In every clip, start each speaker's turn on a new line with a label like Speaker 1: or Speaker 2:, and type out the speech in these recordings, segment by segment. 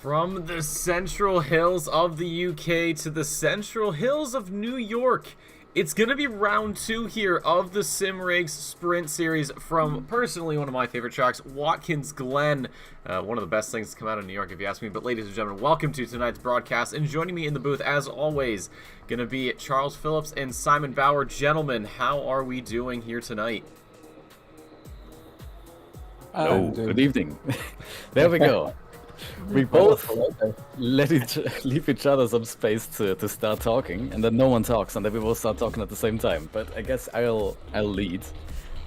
Speaker 1: From the Central Hills of the UK to the Central Hills of New York, it's going to be round 2 here of the Simrigs Sprint Series from, personally, one of my favorite tracks, Watkins Glen. One of the best things to come out of New York, if you ask me. But ladies and gentlemen, welcome to tonight's broadcast. And joining me in the booth, as always, going to be Charles Phillips and Simon Bauer. Gentlemen, how are we doing here tonight?
Speaker 2: Good evening. There we go. We both leave each other some space to start talking, and then no one talks, and then we both start talking at the same time. But I guess I'll lead.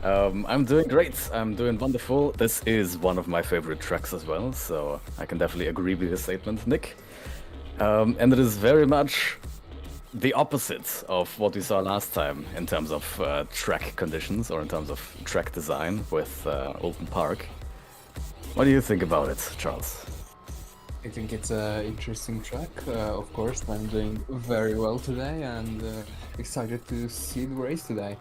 Speaker 2: I'm doing great. I'm doing wonderful. This is one of my favorite tracks as well, so I can definitely agree with your statement, Nick. And it is very much the opposite of what we saw last time in terms of track conditions or in terms of track design with Open Park. What do you think about it, Charles?
Speaker 3: I think it's an interesting track. Of course, I'm doing very well today and excited to see the race today.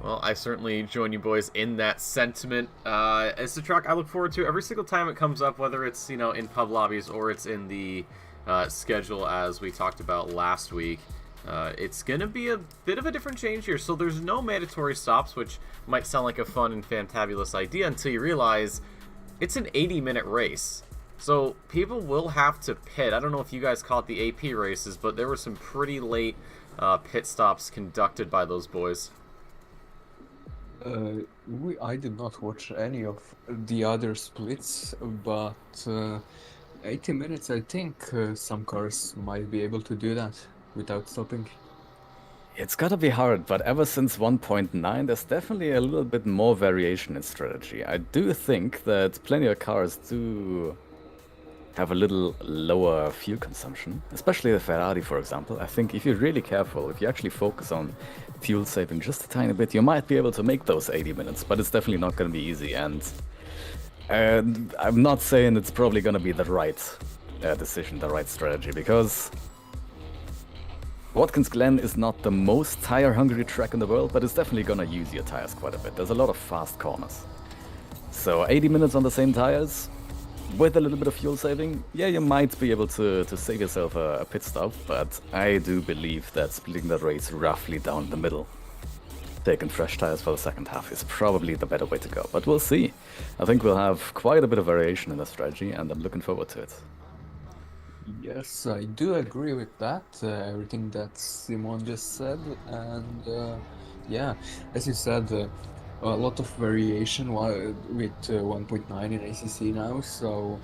Speaker 1: Well, I certainly join you boys in that sentiment. It's a track I look forward to every single time it comes up, whether it's, in pub lobbies or it's in the schedule as we talked about last week. It's going to be a bit of a different change here. So there's no mandatory stops, which might sound like a fun and fantabulous idea until you realize it's an 80-minute race. So people will have to pit. I don't know if you guys call it the AP races, but there were some pretty late pit stops conducted by those boys.
Speaker 3: I did not watch any of the other splits, but 80 minutes, I think some cars might be able to do that without stopping.
Speaker 2: It's gotta be hard, but ever since 1.9, there's definitely a little bit more variation in strategy. I do think that plenty of cars do have a little lower fuel consumption, especially the Ferrari, for example. I think if you're really careful, if you actually focus on fuel saving just a tiny bit, you might be able to make those 80 minutes, but it's definitely not going to be easy. And I'm not saying it's probably going to be the right decision, the right strategy, because Watkins Glen is not the most tire-hungry track in the world, but it's definitely going to use your tires quite a bit. There's a lot of fast corners. So 80 minutes on the same tires, with a little bit of fuel saving, yeah, you might be able to save yourself a pit stop, but I do believe that splitting the race roughly down the middle, taking fresh tires for the second half, is probably the better way to go. But we'll see. I think we'll have quite a bit of variation in the strategy, and I'm looking forward to it.
Speaker 3: Yes, I do agree with that, everything that Simon just said, and yeah, as you said, a lot of variation with 1.9 in ACC now, so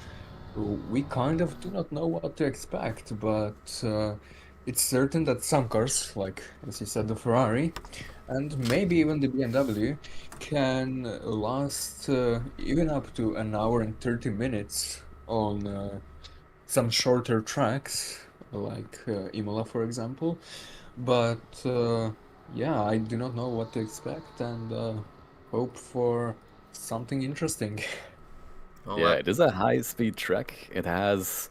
Speaker 3: we kind of do not know what to expect, but it's certain that some cars, like as you said, the Ferrari, and maybe even the BMW, can last even up to an hour and 30 minutes on some shorter tracks, like Imola, for example. But yeah, I do not know what to expect, and hope for something interesting.
Speaker 2: Yeah, it is a high-speed track. It has,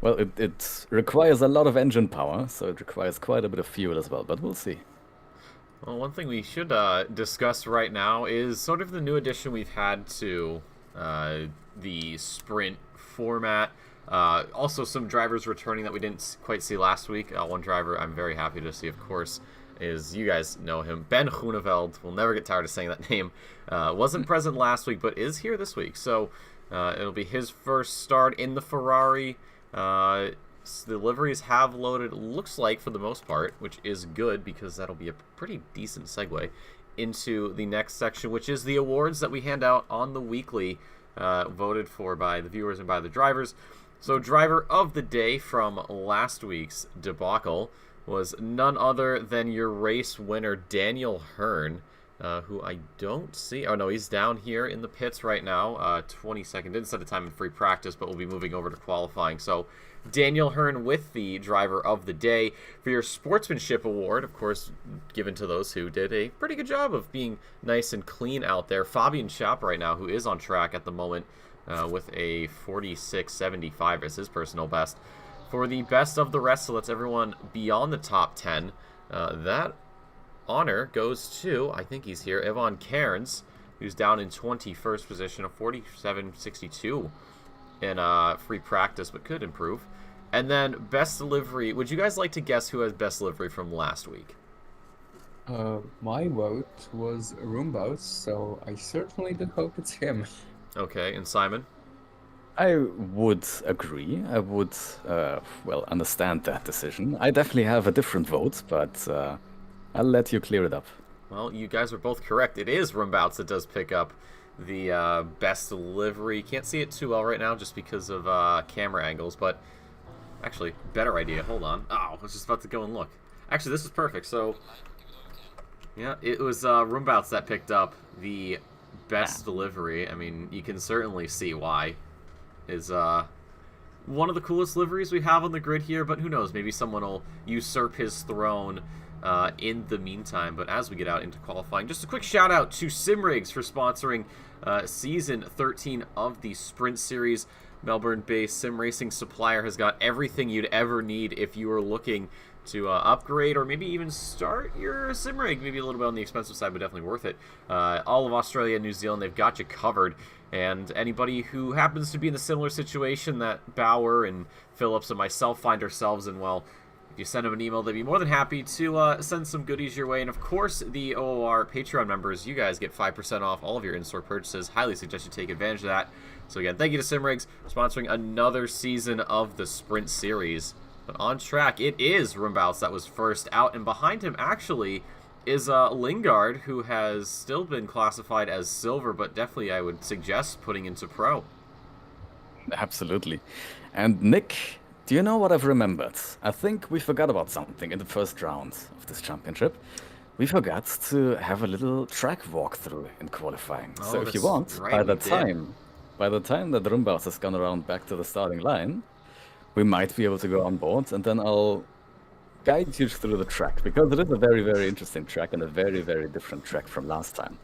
Speaker 2: well, it requires a lot of engine power, so it requires quite a bit of fuel as well, but we'll see.
Speaker 1: Well, one thing we should discuss right now is sort of the new addition we've had to the sprint format. Also, some drivers returning that we didn't quite see last week. One driver I'm very happy to see, of course, is, you guys know him, Ben Groeneveld. We'll never get tired of saying that name. Wasn't present last week, but is here this week. So it'll be his first start in the Ferrari. The liveries have loaded, looks like, for the most part, which is good because that'll be a pretty decent segue into the next section, which is the awards that we hand out on the weekly, voted for by the viewers and by the drivers. So driver of the day from last week's debacle was none other than your race winner, Daniel Hearn, who I don't see. Oh, no, he's down here in the pits right now. 22nd. Didn't set a time in free practice, but we'll be moving over to qualifying. So Daniel Hearn with the driver of the day. For your sportsmanship award, of course, given to those who did a pretty good job of being nice and clean out there. Fabian Schaap right now, who is on track at the moment with a 46.75 as his personal best. For the best of the rest, so that's everyone beyond the top 10, that honor goes to, I think he's here, Ivan Cairns, who's down in 21st position, a 47.62 in free practice, but could improve. And then best delivery. Would you guys like to guess who has best delivery from last week?
Speaker 3: My vote was Roombout, so I certainly do hope it's him.
Speaker 1: Okay, and Simon?
Speaker 2: I would agree. I would, well, understand that decision. I definitely have a different vote, but I'll let you clear it up.
Speaker 1: Well, you guys are both correct. It is Rumbouts that does pick up the best delivery. Can't see it too well right now just because of camera angles, but actually, better idea. Hold on. Oh, I was just about to go and look. Actually, this is perfect. So, yeah, it was Rumbouts that picked up the best delivery. I mean, you can certainly see why. Is one of the coolest liveries we have on the grid here, but who knows? Maybe someone will usurp his throne in the meantime. But as we get out into qualifying, just a quick shout out to Simrigs for sponsoring Season 13 of the Sprint Series. Melbourne-based sim racing supplier has got everything you'd ever need if you are looking to upgrade or maybe even start your sim rig. Maybe a little bit on the expensive side, but definitely worth it. All of Australia and New Zealand, they've got you covered. And anybody who happens to be in a similar situation that Bauer and Phillips and myself find ourselves in, well, if you send them an email, they'd be more than happy to send some goodies your way. And of course, the OOR Patreon members, you guys get 5% off all of your in-store purchases. Highly suggest you take advantage of that. So again, thank you to Simrigs for sponsoring another season of the Sprint Series. But on track, it is Rumbouts that was first out, and behind him actually is Lingard, who has still been classified as silver, but definitely I would suggest putting into pro.
Speaker 2: Absolutely. And Nick, do you know what I've remembered? I think we forgot about something in the first round of this championship. We forgot to have a little track walkthrough in qualifying.
Speaker 1: Oh,
Speaker 2: so if you want,
Speaker 1: right,
Speaker 2: by the time that Rumbouts has gone around back to the starting line, we might be able to go on board, and then I'll guide you through the track, because it is a very, very interesting track and a very, very different track from last time.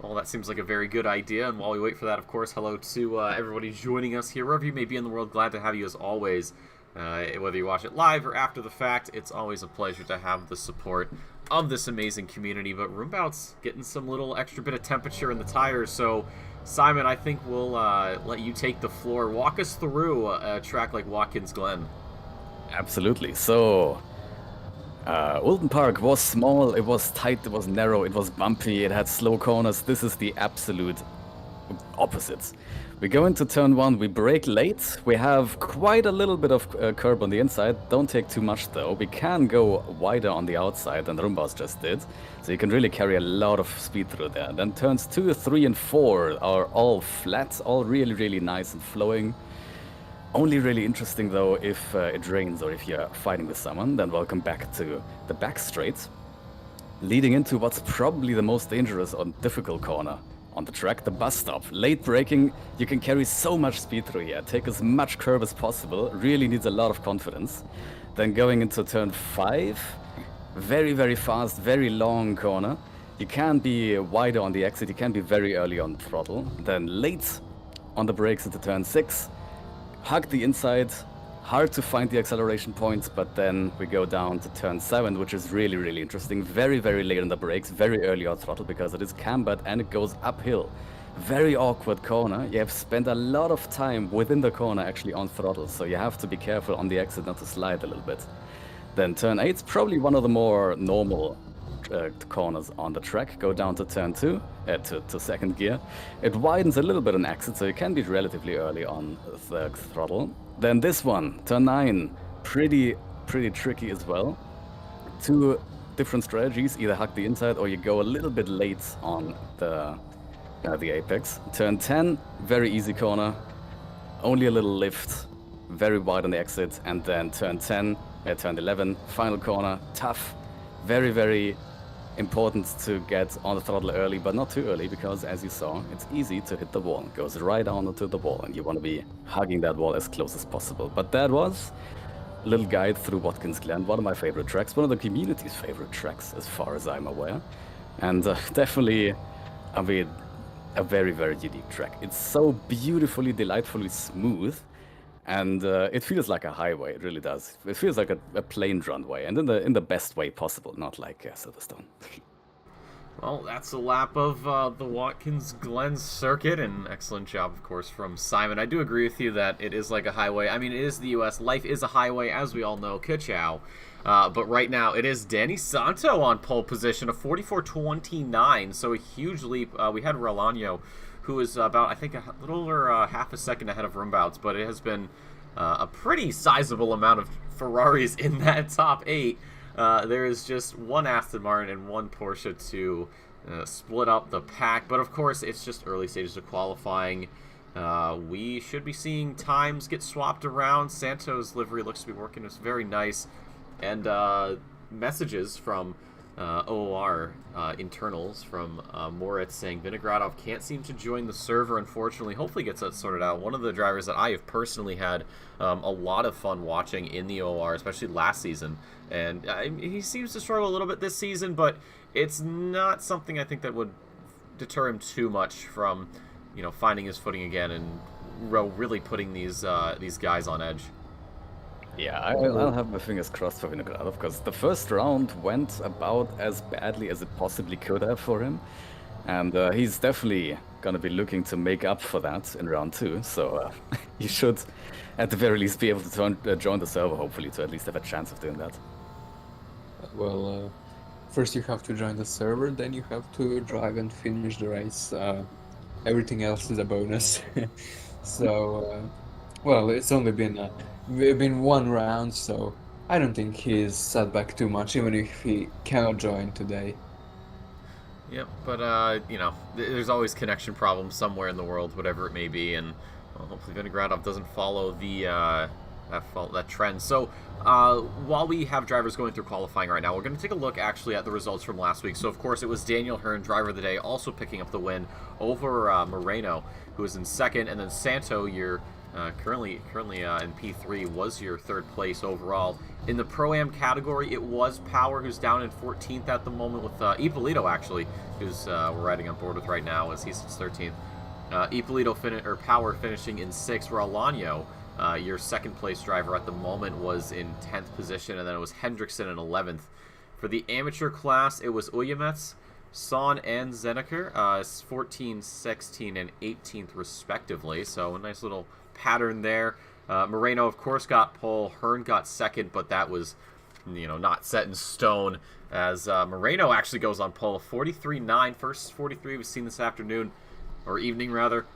Speaker 1: Well, that seems like a very good idea, and while we wait for that, of course, hello to everybody joining us here, wherever you may be in the world. Glad to have you as always. Whether you watch it live or after the fact, it's always a pleasure to have the support of this amazing community. But Rumbouts getting some little extra bit of temperature in the tires, so Simon, I think we'll let you take the floor. Walk us through a track like Watkins Glen.
Speaker 2: Absolutely. So, Oulton Park was small, it was tight, it was narrow, it was bumpy, it had slow corners. This is the absolute opposite. We go into turn one, we brake late. We have quite a little bit of curb on the inside. Don't take too much though. We can go wider on the outside than Rumbouts just did. So you can really carry a lot of speed through there. Then turns 2, 3, and 4 are all flat, all really, really nice and flowing. Only really interesting though if it rains or if you're fighting with someone. Then welcome back to the back straight, leading into what's probably the most dangerous or difficult corner on the track, the bus stop. Late braking, you can carry so much speed through here. Take as much curb as possible. Really needs a lot of confidence. Then going into turn 5, very, very fast, very long corner. You can be wider on the exit, you can be very early on the throttle. Then late on the brakes into turn 6, hug the inside, hard to find the acceleration points, but then we go down to turn 7, which is really, really interesting. Very, very late on the brakes, very early on throttle because it is cambered and it goes uphill. Very awkward corner. You have spent a lot of time within the corner actually on throttle, so you have to be careful on the exit not to slide a little bit. Then turn 8 is probably one of the more normal corners on the track. Go down to turn 2, to second gear. It widens a little bit on exit, so you can be relatively early on the throttle. Then this one, turn 9, pretty tricky as well. 2 different strategies, either hug the inside or you go a little bit late on the apex. Turn 10, very easy corner, only a little lift, very wide on the exit. And then turn 11, final corner, tough, very, very important to get on the throttle early, but not too early, because as you saw, it's easy to hit the wall. It goes right down onto the wall, and you want to be hugging that wall as close as possible. But that was a little guide through Watkins Glen, one of my favorite tracks, one of the community's favorite tracks, as far as I'm aware. And definitely, I mean, a very, very unique track. It's so beautifully, delightfully smooth. And it feels like a highway, it really does. It feels like a plain runway, and in the best way possible, not like Silverstone.
Speaker 1: Well, that's a lap of the Watkins Glen circuit, and excellent job, of course, from Simon. I do agree with you that it is like a highway. I mean, it is the U.S. Life is a highway, as we all know. Ka-chow. But right now, it is Danny Santo on pole position, a 44.29, so a huge leap. We had Rolano, who is about, I think, a little over half a second ahead of Rumbouts, but it has been a pretty sizable amount of Ferraris in that top 8. There is just one Aston Martin and one Porsche to split up the pack. But of course, it's just early stages of qualifying. We should be seeing times get swapped around. Santo's livery looks to be working. It's very nice. And messages from OOR internals from Moritz saying Vinogradov can't seem to join the server, unfortunately. Hopefully gets that sorted out. One of the drivers that I have personally had a lot of fun watching in the OOR, especially last season. And he seems to struggle a little bit this season, but it's not something I think that would deter him too much from, finding his footing again and really putting these guys on edge.
Speaker 2: Yeah, I'll have my fingers crossed for Vinogradov, because the first round went about as badly as it possibly could have for him. And he's definitely going to be looking to make up for that in round 2. So he should, at the very least, be able to join the server, hopefully, to at least have a chance of doing that.
Speaker 3: Well, first you have to join the server, then you have to drive and finish the race. Everything else is a bonus. So, well, it's only been one round, so I don't think he's set back too much, even if he cannot join today.
Speaker 1: Yep, but there's always connection problems somewhere in the world, whatever it may be, and hopefully Vinogradov doesn't follow that trend. So while we have drivers going through qualifying right now, we're going to take a look actually at the results from last week. So of course it was Daniel Hearn, driver of the day, also picking up the win over Moreno, who was in second, and then Santo, your currently in P3, was your third place overall. In the Pro-Am category, it was Power, who's down in 14th at the moment, with Ippolito, actually, who's we're riding on board with right now, as he's 13th. Power finishing in 6th. Rolano, your second place driver at the moment, was in 10th position, and then it was Hendrickson in 11th. For the amateur class, it was Uyemets, Son, and Zeneker, 14, 16, and 18th respectively, so a nice little pattern there. Moreno, of course, got pole. Hearn got second, but that was, not set in stone, as Moreno actually goes on pole. 43.9, first 43 we've seen this afternoon, or evening rather.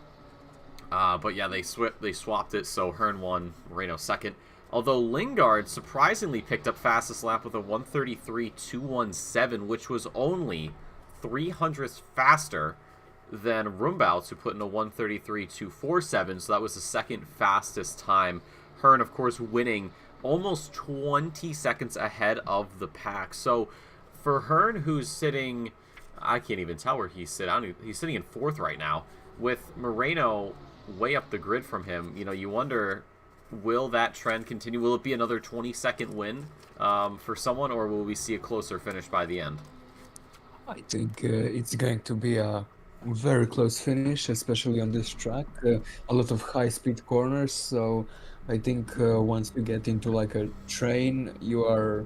Speaker 1: But yeah, they swapped it, so Hearn won, Moreno second. Although Lingard surprisingly picked up fastest lap with a 133.217, which was only 300ths faster than Rumbouts, who put in a 133.247, so that was the second fastest time. Hearn, of course, winning almost 20 seconds ahead of the pack. So for Hearn, who's sitting, I can't even tell where he's sitting. He's sitting in 4th right now, with Moreno way up the grid from him. You wonder, will that trend continue? Will it be another 20-second win for someone, or will we see a closer finish by the end?
Speaker 3: I think it's going to be a very close finish, especially on this track. A lot of high-speed corners, so I think once you get into like a train, you are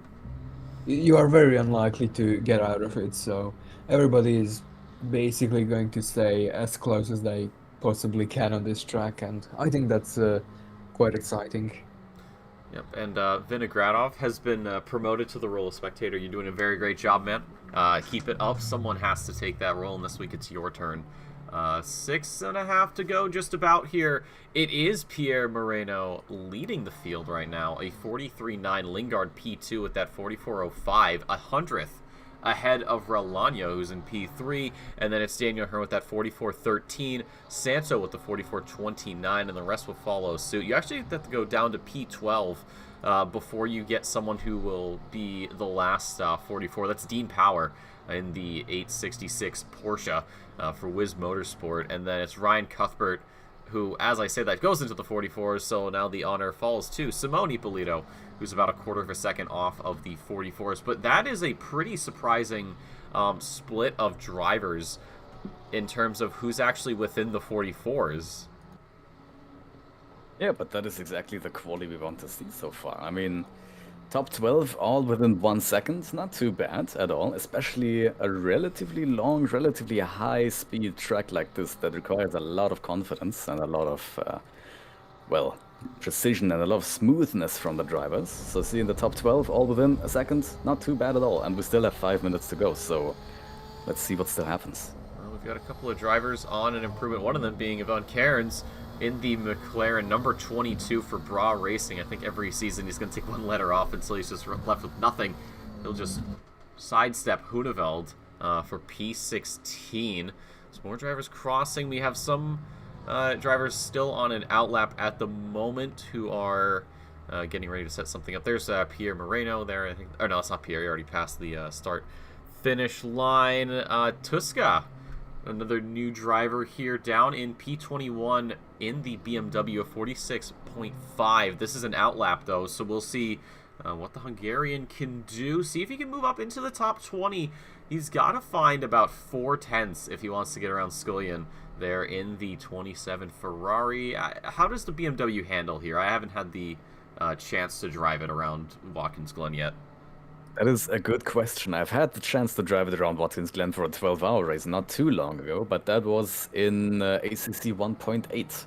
Speaker 3: very unlikely to get out of it. So everybody is basically going to stay as close as they possibly can on this track, and I think that's quite exciting.
Speaker 1: Yep, and Vinogradov has been promoted to the role of spectator. You're doing a very great job, man. Keep it up. Someone has to take that role, and this week it's your turn. 6.5 to go, just about here. It is Pierre Moreno leading the field right now. A 43.9, Lingard P2 with that 44.05, 100th ahead of Rolano, who's in P3, and then it's Daniel Hearn with that 44.13, Santo with the 44.29, and the rest will follow suit. You actually have to go down to P12 before you get someone who will be the last 44. That's Dean Power in the 866 Porsche for Wiz Motorsport, and then it's Ryan Cuthbert, who, as I say that, goes into the 44s, so now the honor falls to Simone Ippolito, who's about a quarter of a second off of the 44s. But that is a pretty surprising split of drivers in terms of who's actually within the 44s.
Speaker 2: Yeah, but that is exactly the quality we want to see so far. I mean, Top 12, all within 1 second. Not too bad at all, especially a relatively long, relatively high-speed track like this that requires a lot of confidence and a lot of, well, precision and a lot of smoothness from the drivers. So seeing the top 12 all within a second, not too bad at all. And we still have 5 minutes to go, so let's see what still happens.
Speaker 1: Well, we've got a couple of drivers on an improvement, one of them being Yvonne Cairns in the McLaren number 22 for Bra Racing. I think every season he's going to take one letter off until he's just left with nothing. He'll just sidestep Huneveld for P16. So more drivers crossing. We have some drivers still on an outlap at the moment who are getting ready to set something up. There's Pierre Moreno there, I think. Or no, it's not Pierre. He already passed the start-finish line. Tuska, another new driver here, down in P21 in the BMW of 46.5. This is an outlap, though, so we'll see what the Hungarian can do. See if he can move up into the top 20. He's got to find about 4/10 if he wants to get around Scullion there in the 27 Ferrari. How does the BMW handle here? I haven't had the chance to drive it around Watkins Glen yet.
Speaker 2: That is a good question. I've had the chance to drive it around Watkins Glen for a 12-hour race not too long ago, but that was in ACC 1.8.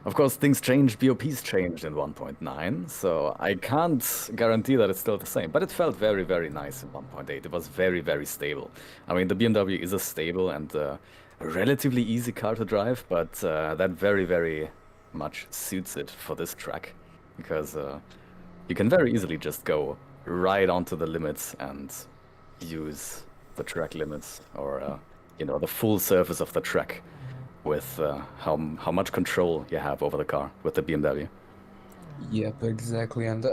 Speaker 2: Of course, things changed, BOPs changed in 1.9, so I can't guarantee that it's still the same. But it felt very, very nice in 1.8. It was very, very stable. I mean, the BMW is a stable and a relatively easy car to drive, but that very, very much suits it for this track, because you can very easily just go right onto the limits and use the track limits, or you know, the full surface of the track with how much control you have over the car with the BMW.
Speaker 3: Yep, exactly. And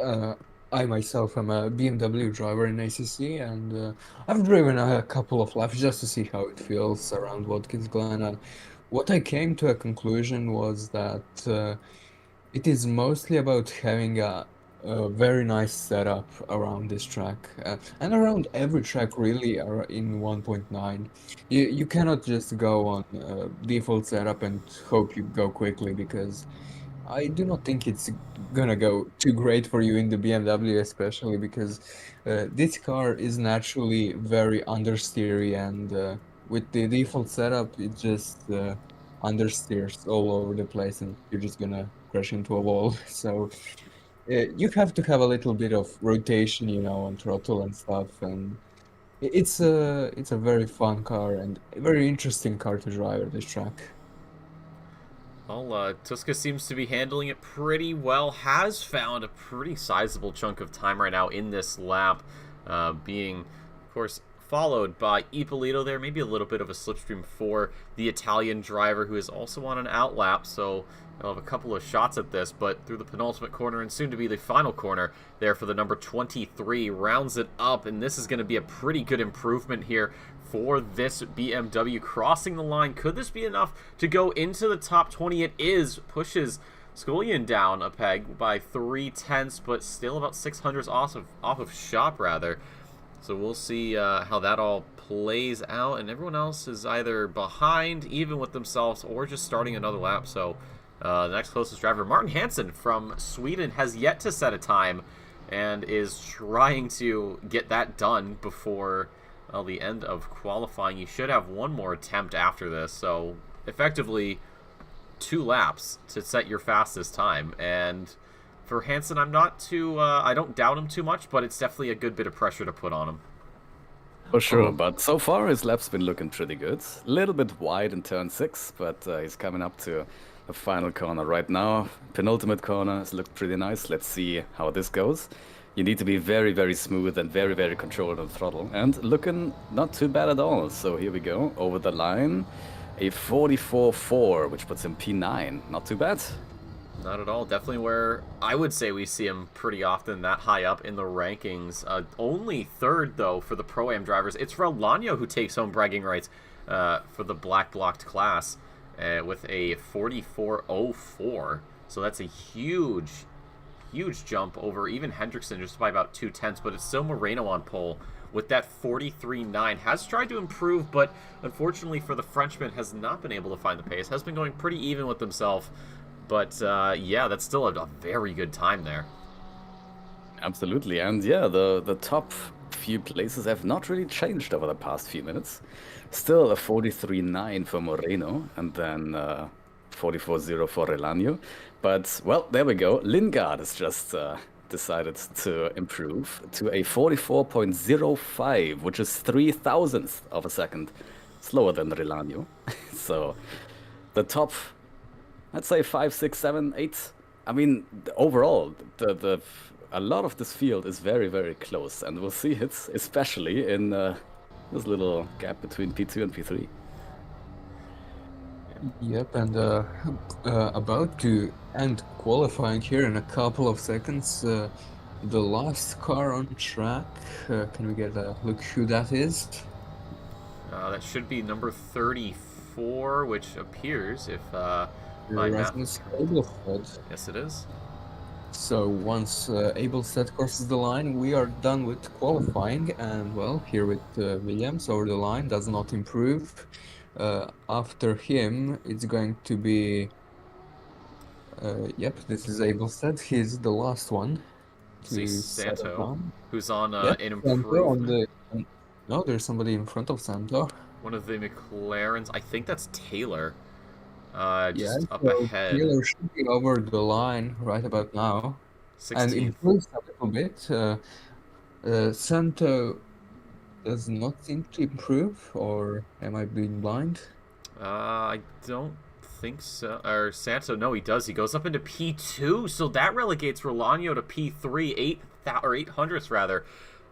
Speaker 3: I myself am a BMW driver in ACC, and I've driven a couple of laps just to see how it feels around Watkins Glen. And what I came to a conclusion was that it is mostly about having a very nice setup around this track, and around every track really are in 1.9. You cannot just go on default setup and hope you go quickly, because I do not think it's gonna go too great for you in the BMW, especially because this car is naturally very understeery, and with the default setup, it just understeers all over the place, and you're just gonna crash into a wall. So you have to have a little bit of rotation, you know, on throttle and stuff, and it's a very fun car and a very interesting car to drive at this track.
Speaker 1: Well, Tuska seems to be handling it pretty well, has found a pretty sizable chunk of time right now in this lap, being, of course, followed by Ippolito there, maybe a little bit of a slipstream for the Italian driver, who is also on an outlap, so they'll have a couple of shots at this, but through the penultimate corner and soon to be the final corner there for the number 23, rounds it up, and this is going to be a pretty good improvement here for this BMW crossing the line. Could this be enough to go into the top 20? It is. Pushes Scullion down a peg by 3/10, but still about 600s off of shop, rather. So we'll see how that all plays out, and everyone else is either behind, even with themselves, or just starting another lap. So the next closest driver, Martin Hansen from Sweden, has yet to set a time and is trying to get that done before the end of qualifying. You should have one more attempt after this, so effectively 2 laps to set your fastest time. And for Hansen, I'm not too I don't doubt him too much, but it's definitely a good bit of pressure to put on him.
Speaker 2: For sure, but so far his lap's been looking pretty good. A little bit wide in turn 6, but he's coming up to the final corner right now. Penultimate corner has looked pretty nice. Let's see how this goes. You need to be very, very smooth and very, very controlled on the throttle. And looking not too bad at all. So here we go, over the line. A 44.4, which puts him P9. Not too bad.
Speaker 1: Not at all. Definitely where I would say we see him pretty often, that high up in the rankings. Only 3rd, though, for the Pro-Am drivers. It's Rolano who takes home bragging rights for the black blocked class with a 44.04. So that's a huge jump over even Hendrickson, just by about 2/10, but it's still Moreno on pole with that 43.9. Has tried to improve, but unfortunately for the Frenchman has not been able to find the pace. Has been going pretty even with himself, but yeah, that's still a very good time there.
Speaker 2: Absolutely, and yeah, the top few places have not really changed over the past few minutes. Still a 43.9 for Moreno, and then 44.0 for Relanio. But, well, there we go. Lingard has just decided to improve to a 44.05, which is 3,000th of a second slower than Relanio. So the top, I'd say 5, 6, 7, 8. I mean, overall, a lot of this field is very, very close, and we'll see it, especially in this little gap between P2 and P3.
Speaker 3: Yep, and about to end qualifying here in a couple of seconds. The last car on track. Can we get a look who that is?
Speaker 1: That should be number 34, which appears, if my map...
Speaker 3: Rasmus Abelstead.
Speaker 1: Yes, it is.
Speaker 3: So once Abelstead crosses the line, we are done with qualifying, and well, here with Williams over the line does not improve. After him, it's going to be... yep, this is Abelstead. He's the last one.
Speaker 1: See Santo, who's on
Speaker 3: Yep,
Speaker 1: an
Speaker 3: Santo
Speaker 1: improvement.
Speaker 3: No, there's somebody in front of Santo.
Speaker 1: One of the McLarens. I think that's Taylor.
Speaker 3: Yeah,
Speaker 1: Just up
Speaker 3: so
Speaker 1: ahead.
Speaker 3: Taylor should be over the line right about now.
Speaker 1: 16th.
Speaker 3: And improves a little bit. Santo does not seem to improve, or am I being blind?
Speaker 1: I don't think so. Or Santo, no, he does. He goes up into P2, so that relegates Rolano to P3, 800ths rather,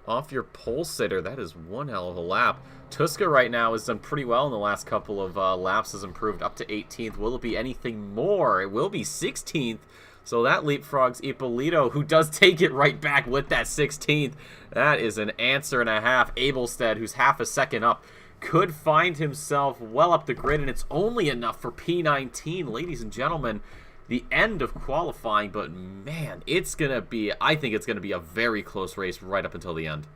Speaker 1: off your pole sitter. That is one hell of a lap. Tuska right now has done pretty well in the last couple of laps, has improved up to 18th. Will it be anything more? It will be 16th. So that leapfrogs Ippolito, who does take it right back with that 16th. That is an answer and a half. Abelstead, who's half a second up, could find himself well up the grid, and it's only enough for P19. Ladies and gentlemen, the end of qualifying, but man, it's going to be, I think it's going to be a very close race right up until the end.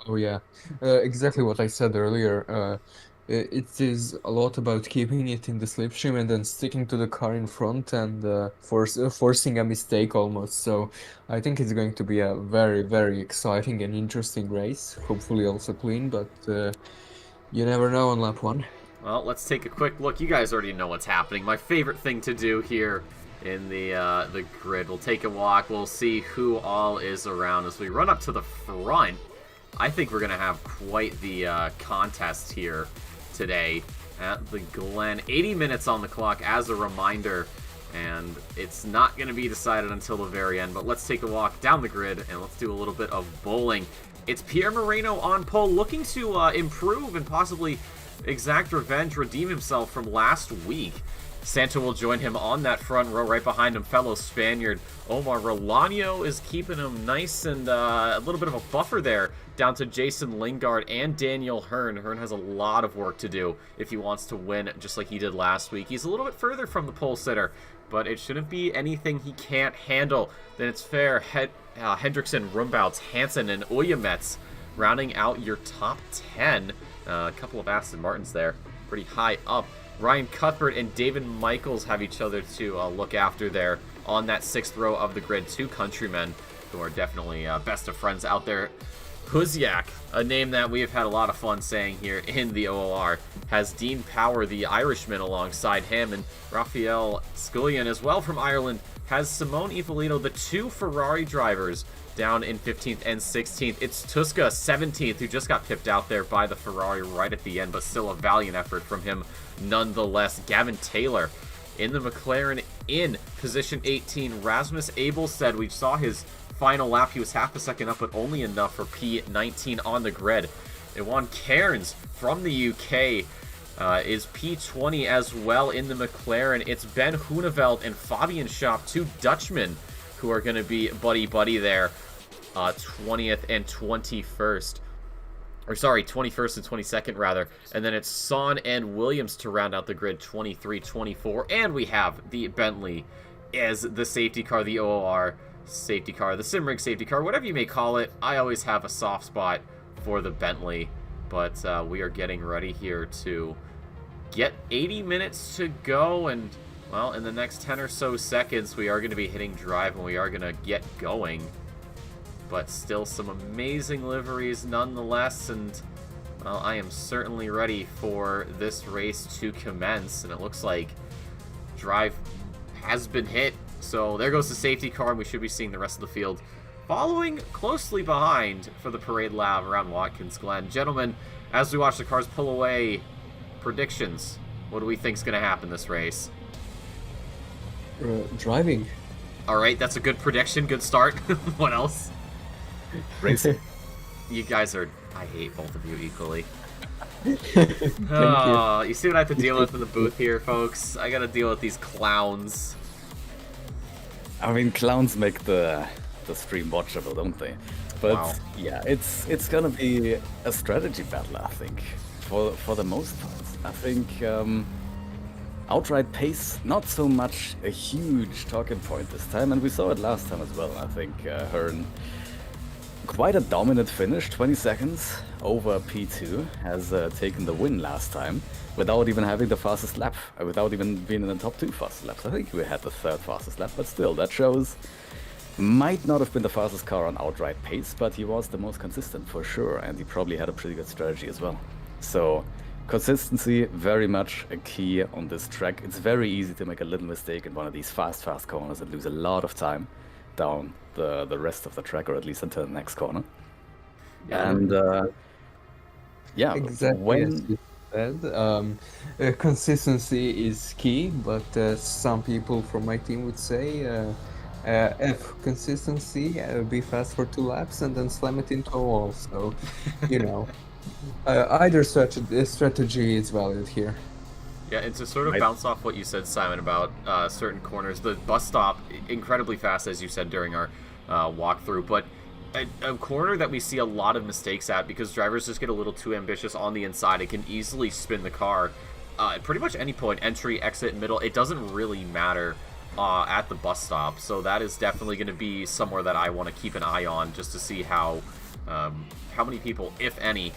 Speaker 3: Oh yeah, exactly what I said earlier. It is a lot about keeping it in the slipstream and then sticking to the car in front and forcing a mistake almost. So I think it's going to be a very, very exciting and interesting race. Hopefully also clean, but you never know on lap 1.
Speaker 1: Well, let's take a quick look. You guys already know what's happening. My favorite thing to do here in the grid. We'll take a walk. We'll see who all is around as we run up to the front. I think we're going to have quite the contest here today at the Glen. 80 minutes on the clock as a reminder, and it's not going to be decided until the very end, but let's take a walk down the grid and let's do a little bit of bowling. It's Pierre Moreno on pole, looking to improve and possibly exact revenge, redeem himself from last week. Santo will join him on that front row. Right behind him, fellow Spaniard Omar Rolano is keeping him nice and a little bit of a buffer there down to Jason Lingard and Daniel Hearn. Hearn has a lot of work to do if he wants to win just like he did last week. He's a little bit further from the pole sitter, but it shouldn't be anything he can't handle. Then it's fair. Hendrickson, Rumbouts, Hansen, and Oyemets rounding out your top 10. A couple of Aston Martins there, pretty high up. Ryan Cuthbert and David Michaels have each other to look after there on that 6th row of the grid. Two countrymen who are definitely best of friends out there. Huziak, a name that we have had a lot of fun saying here in the OOR, has Dean Power, the Irishman, alongside him, and Raphael Scullion as well from Ireland has Simone Ippolito, the two Ferrari drivers, down in 15th and 16th. It's Tuska, 17th, who just got pipped out there by the Ferrari right at the end, but still a valiant effort from him nonetheless. Gavin Taylor in the McLaren in position 18. Rasmus Abelstead, we saw his final lap. He was half a second up, but only enough for P19 on the grid. Iwan Cairns from the UK is P20 as well in the McLaren. It's Ben Huneveld and Fabian Schopp, two Dutchmen, who are going to be buddy-buddy there. 20th and 21st. Or sorry, 21st and 22nd rather. And then it's Son and Williams to round out the grid, 23, 24. And we have the Bentley as the safety car, the OOR safety car, the Simrigs safety car, whatever you may call it. I always have a soft spot for the Bentley. But we are getting ready here to get 80 minutes to go. And, well, in the next 10 or so seconds, we are going to be hitting drive and we are going to get going. but still some amazing liveries nonetheless, and well, I am certainly ready for this race to commence, and it looks like drive has been hit, so there goes the safety car, and we should be seeing the rest of the field following closely behind for the parade lap around Watkins Glen. Gentlemen, as we watch the cars pull away, predictions. What do we think is going to happen this race?
Speaker 3: Driving.
Speaker 1: All right, that's a good prediction. Good start. What else?
Speaker 2: Racing.
Speaker 1: You guys are... I hate both of you equally.
Speaker 3: Thank
Speaker 1: You see what I have to deal with in the booth here, folks? I got to deal with these clowns.
Speaker 2: I mean, clowns make the stream watchable, don't they? But
Speaker 1: Wow.
Speaker 2: yeah, it's gonna be a strategy battle, I think, for the most part. I think outright pace, not so much a huge talking point this time, and we saw it last time as well. I think Hearn, quite a dominant finish, 20 seconds over P2, has taken the win last time without even having the fastest lap, without even being in the top 2 fastest laps. I think we had the 3rd fastest lap, but still, that shows might not have been the fastest car on outright pace, but he was the most consistent for sure, and he probably had a pretty good strategy as well. So consistency, very much a key on this track. It's very easy to make a little mistake in one of these fast corners and lose a lot of time down the rest of the track, or at least until the next corner.
Speaker 1: Yeah.
Speaker 2: And yeah,
Speaker 3: Exactly
Speaker 2: when
Speaker 3: as you said. Consistency is key, but some people from my team would say F consistency, be fast for 2 laps and then slam it into a wall. So, you know, either strategy is valid here.
Speaker 1: Yeah, and to sort of
Speaker 2: Right.
Speaker 1: bounce off what you said, Simon, about certain corners, the bus stop, incredibly fast, as you said during our walkthrough, but a corner that we see a lot of mistakes at because drivers just get a little too ambitious on the inside. It can easily spin the car at pretty much any point, entry, exit, middle. It doesn't really matter at the bus stop, so that is definitely going to be somewhere that I want to keep an eye on just to see how many people, if any,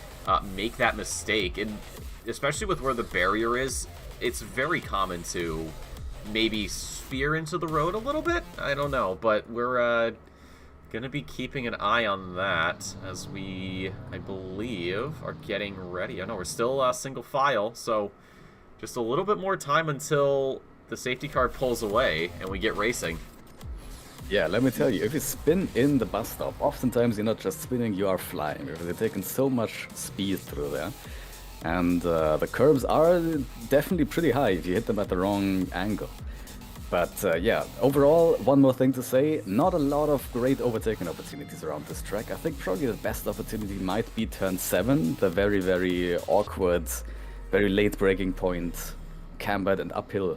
Speaker 1: make that mistake. And especially with where the barrier is, it's very common to maybe spear into the road a little bit. I don't know, but we're going to be keeping an eye on that as we, I believe, are getting ready. I know we're still single file, so just a little bit more time until the safety car pulls away and we get racing.
Speaker 2: Yeah, let me tell you, if you spin in the bus stop, oftentimes you're not just spinning, you are flying, because they're taking so much speed through there. And the curbs are definitely pretty high if you hit them at the wrong angle. But yeah, overall, one more thing to say, not a lot of great overtaking opportunities around this track. I think probably the best opportunity might be turn 7, the very, very awkward, very late braking point, cambered and uphill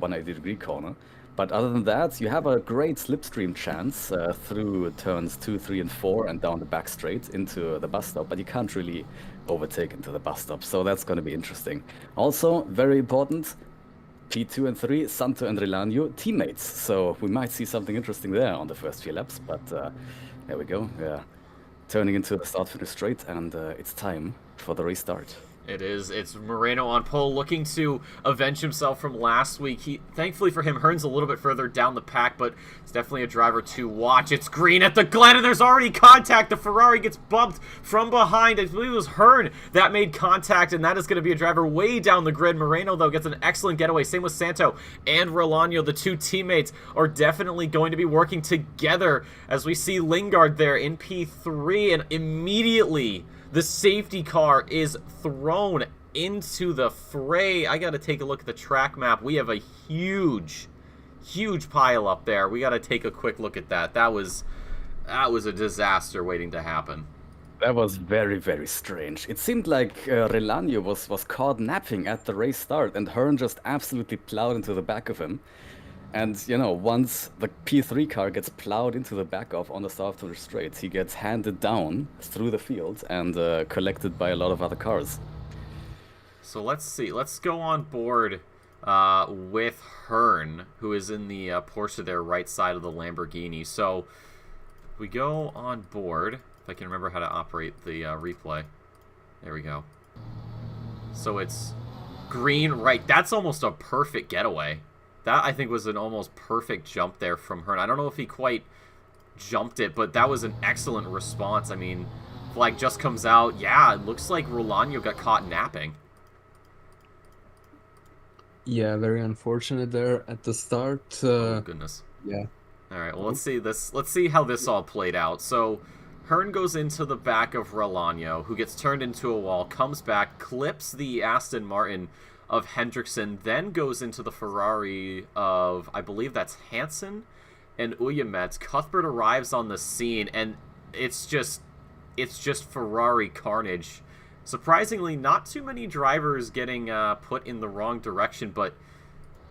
Speaker 2: 180-degree corner. But other than that, you have a great slipstream chance through turns 2, 3, and 4 and down the back straight into the bus stop, but you can't really overtake into the bus stop, so that's going to be interesting. Also, very important, P2 and 3, Santo and Relanio, teammates, so we might see something interesting there on the first few laps, but there we go. Yeah. Turning into the start-finish straight, and it's time for the restart.
Speaker 1: It is. It's Moreno on pole, looking to avenge himself from last week. Thankfully for him, Hearn's a little bit further down the pack, but it's definitely a driver to watch. It's green at the Glen, and there's already contact. The Ferrari gets bumped from behind. I believe it was Hearn that made contact, and that is going to be a driver way down the grid. Moreno, though, gets an excellent getaway. Same with Santo and Rolano. The two teammates are definitely going to be working together as we see Lingard there in P3, and immediately the safety car is thrown into the fray. I got to take a look at the track map. We have a huge pile up there. We got to take a quick look at that. That was a disaster waiting to happen.
Speaker 2: That was very, very strange. It seemed like Relanio was caught napping at the race start, and Hearn just absolutely plowed into the back of him. And, you know, once the P3 car gets plowed into the back of on the start of the straight, he gets handed down through the field and collected by a lot of other cars.
Speaker 1: So let's see. Let's go on board with Hearn, who is in the Porsche there, right side of the Lamborghini. So we go on board. If I can remember how to operate the replay. There we go. So it's green, right. That's almost a perfect getaway. That, I think, was an almost perfect jump there from Hearn. I don't know if he quite jumped it, but that was an excellent response. I mean, flag just comes out. Yeah, it looks like Rolando got caught napping.
Speaker 3: Yeah, very unfortunate there at the start.
Speaker 1: Oh goodness.
Speaker 3: Yeah.
Speaker 1: All right. Well, let's see this. Let's see how this all played out. So, Hearn goes into the back of Rolando, who gets turned into a wall, comes back, clips the Aston Martin of Hendrickson, then goes into the Ferrari of, I believe that's Hansen and Uyamet. Cuthbert arrives on the scene, and it's just Ferrari carnage. Surprisingly, not too many drivers getting put in the wrong direction, but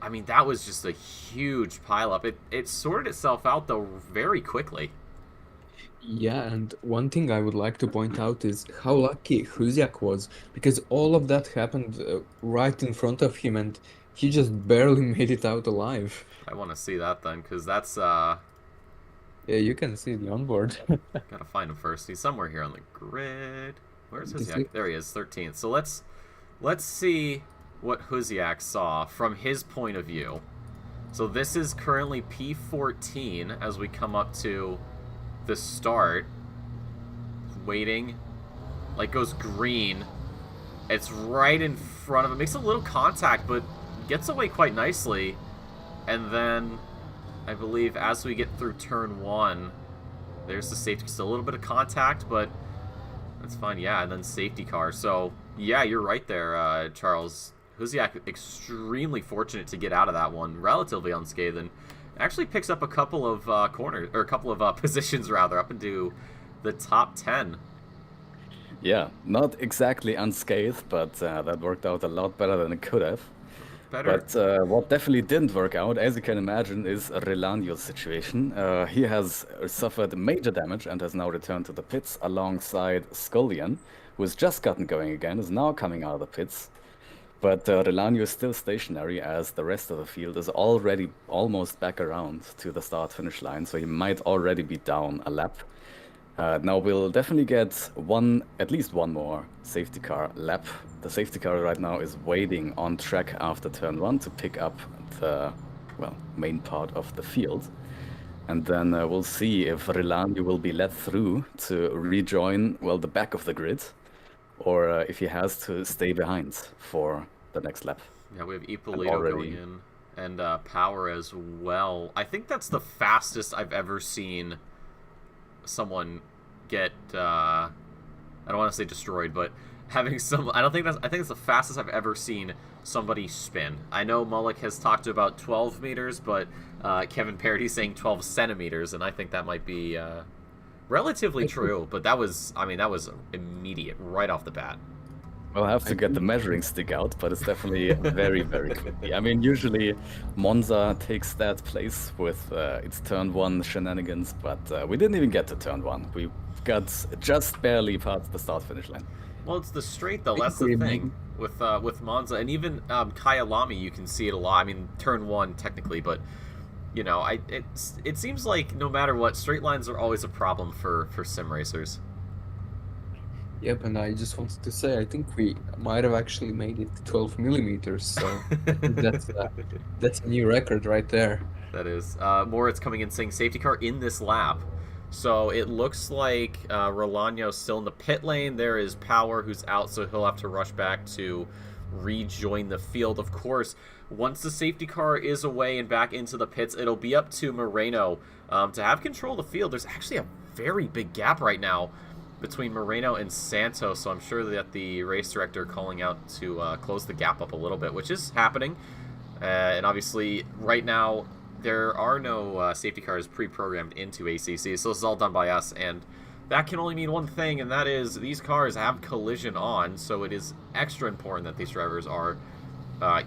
Speaker 1: I mean, that was just a huge pileup. It sorted itself out, though, very quickly.
Speaker 3: Yeah, and one thing I would like to point out is how lucky Huziak was, because all of that happened right in front of him, and he just barely made it out alive.
Speaker 1: I want to see that then, because that's
Speaker 3: Yeah, you can see the onboard.
Speaker 1: gotta find him first. He's somewhere here on the grid. Where's
Speaker 3: Is
Speaker 1: Huziak?
Speaker 3: he-
Speaker 1: There he is, 13th. So let's see what Huziak saw from his point of view. So this is currently P14 as we come up to the start. Waiting. Like, goes green. It's right in front of him. Makes a little contact, but gets away quite nicely. And then, I believe, as we get through turn 1, there's the safety. Still a little bit of contact, but that's fine. Yeah, and then safety car. So, yeah, you're right there, Charles. Huziak extremely fortunate to get out of that one, relatively unscathed, and actually picks up a couple of corners, or a couple of positions rather, up into the top 10.
Speaker 2: Yeah, not exactly unscathed, but that worked out a lot better than it could have.
Speaker 1: Better.
Speaker 2: But what definitely didn't work out, as you can imagine, is Relanio's situation. He has suffered major damage and has now returned to the pits alongside Scullion, who has just gotten going again, is now coming out of the pits. But Relanio is still stationary, as the rest of the field is already almost back around to the start-finish line, so he might already be down a lap. Now we'll definitely get at least one more safety car lap. The safety car right now is waiting on track after turn 1 to pick up the, well, main part of the field. And then we'll see if Relanio will be let through to rejoin, well, the back of the grid, or if he has to stay behind for the next lap.
Speaker 1: Yeah, we have Ippolito going in, and Power as well. I think that's the fastest I've ever seen someone get, I don't want to say destroyed, but having some, I think it's the fastest I've ever seen somebody spin. I know Mullock has talked about 12 meters, but Kevin Parady's saying 12 centimeters, and I think that might be relatively true, but that was immediate, right off the bat.
Speaker 2: We'll have to get the measuring stick out, but it's definitely very, very quickly. I mean, usually Monza takes that place with its turn 1 shenanigans, but we didn't even get to turn 1. We got just barely past the start-finish line.
Speaker 1: Well, it's the straight, though. That's the thing with Monza. And even Kyalami, you can see it a lot. I mean, turn 1, technically, but, you know, it seems like no matter what, straight lines are always a problem for sim racers.
Speaker 3: Yep, and I just wanted to say, I think we might have actually made it 12 millimeters, so that's a new record right there.
Speaker 1: That is. Moritz coming in saying safety car in this lap. So it looks like Rolano's still in the pit lane. There is Power, who's out, so he'll have to rush back to rejoin the field. Of course, once the safety car is away and back into the pits, it'll be up to Moreno to have control of the field. There's actually a very big gap right now between Moreno and Santos, so I'm sure that the race director calling out to close the gap up a little bit, which is happening. And obviously, right now, there are no safety cars pre-programmed into ACC, so this is all done by us, and that can only mean one thing, and that is these cars have collision on, so it is extra important that these drivers are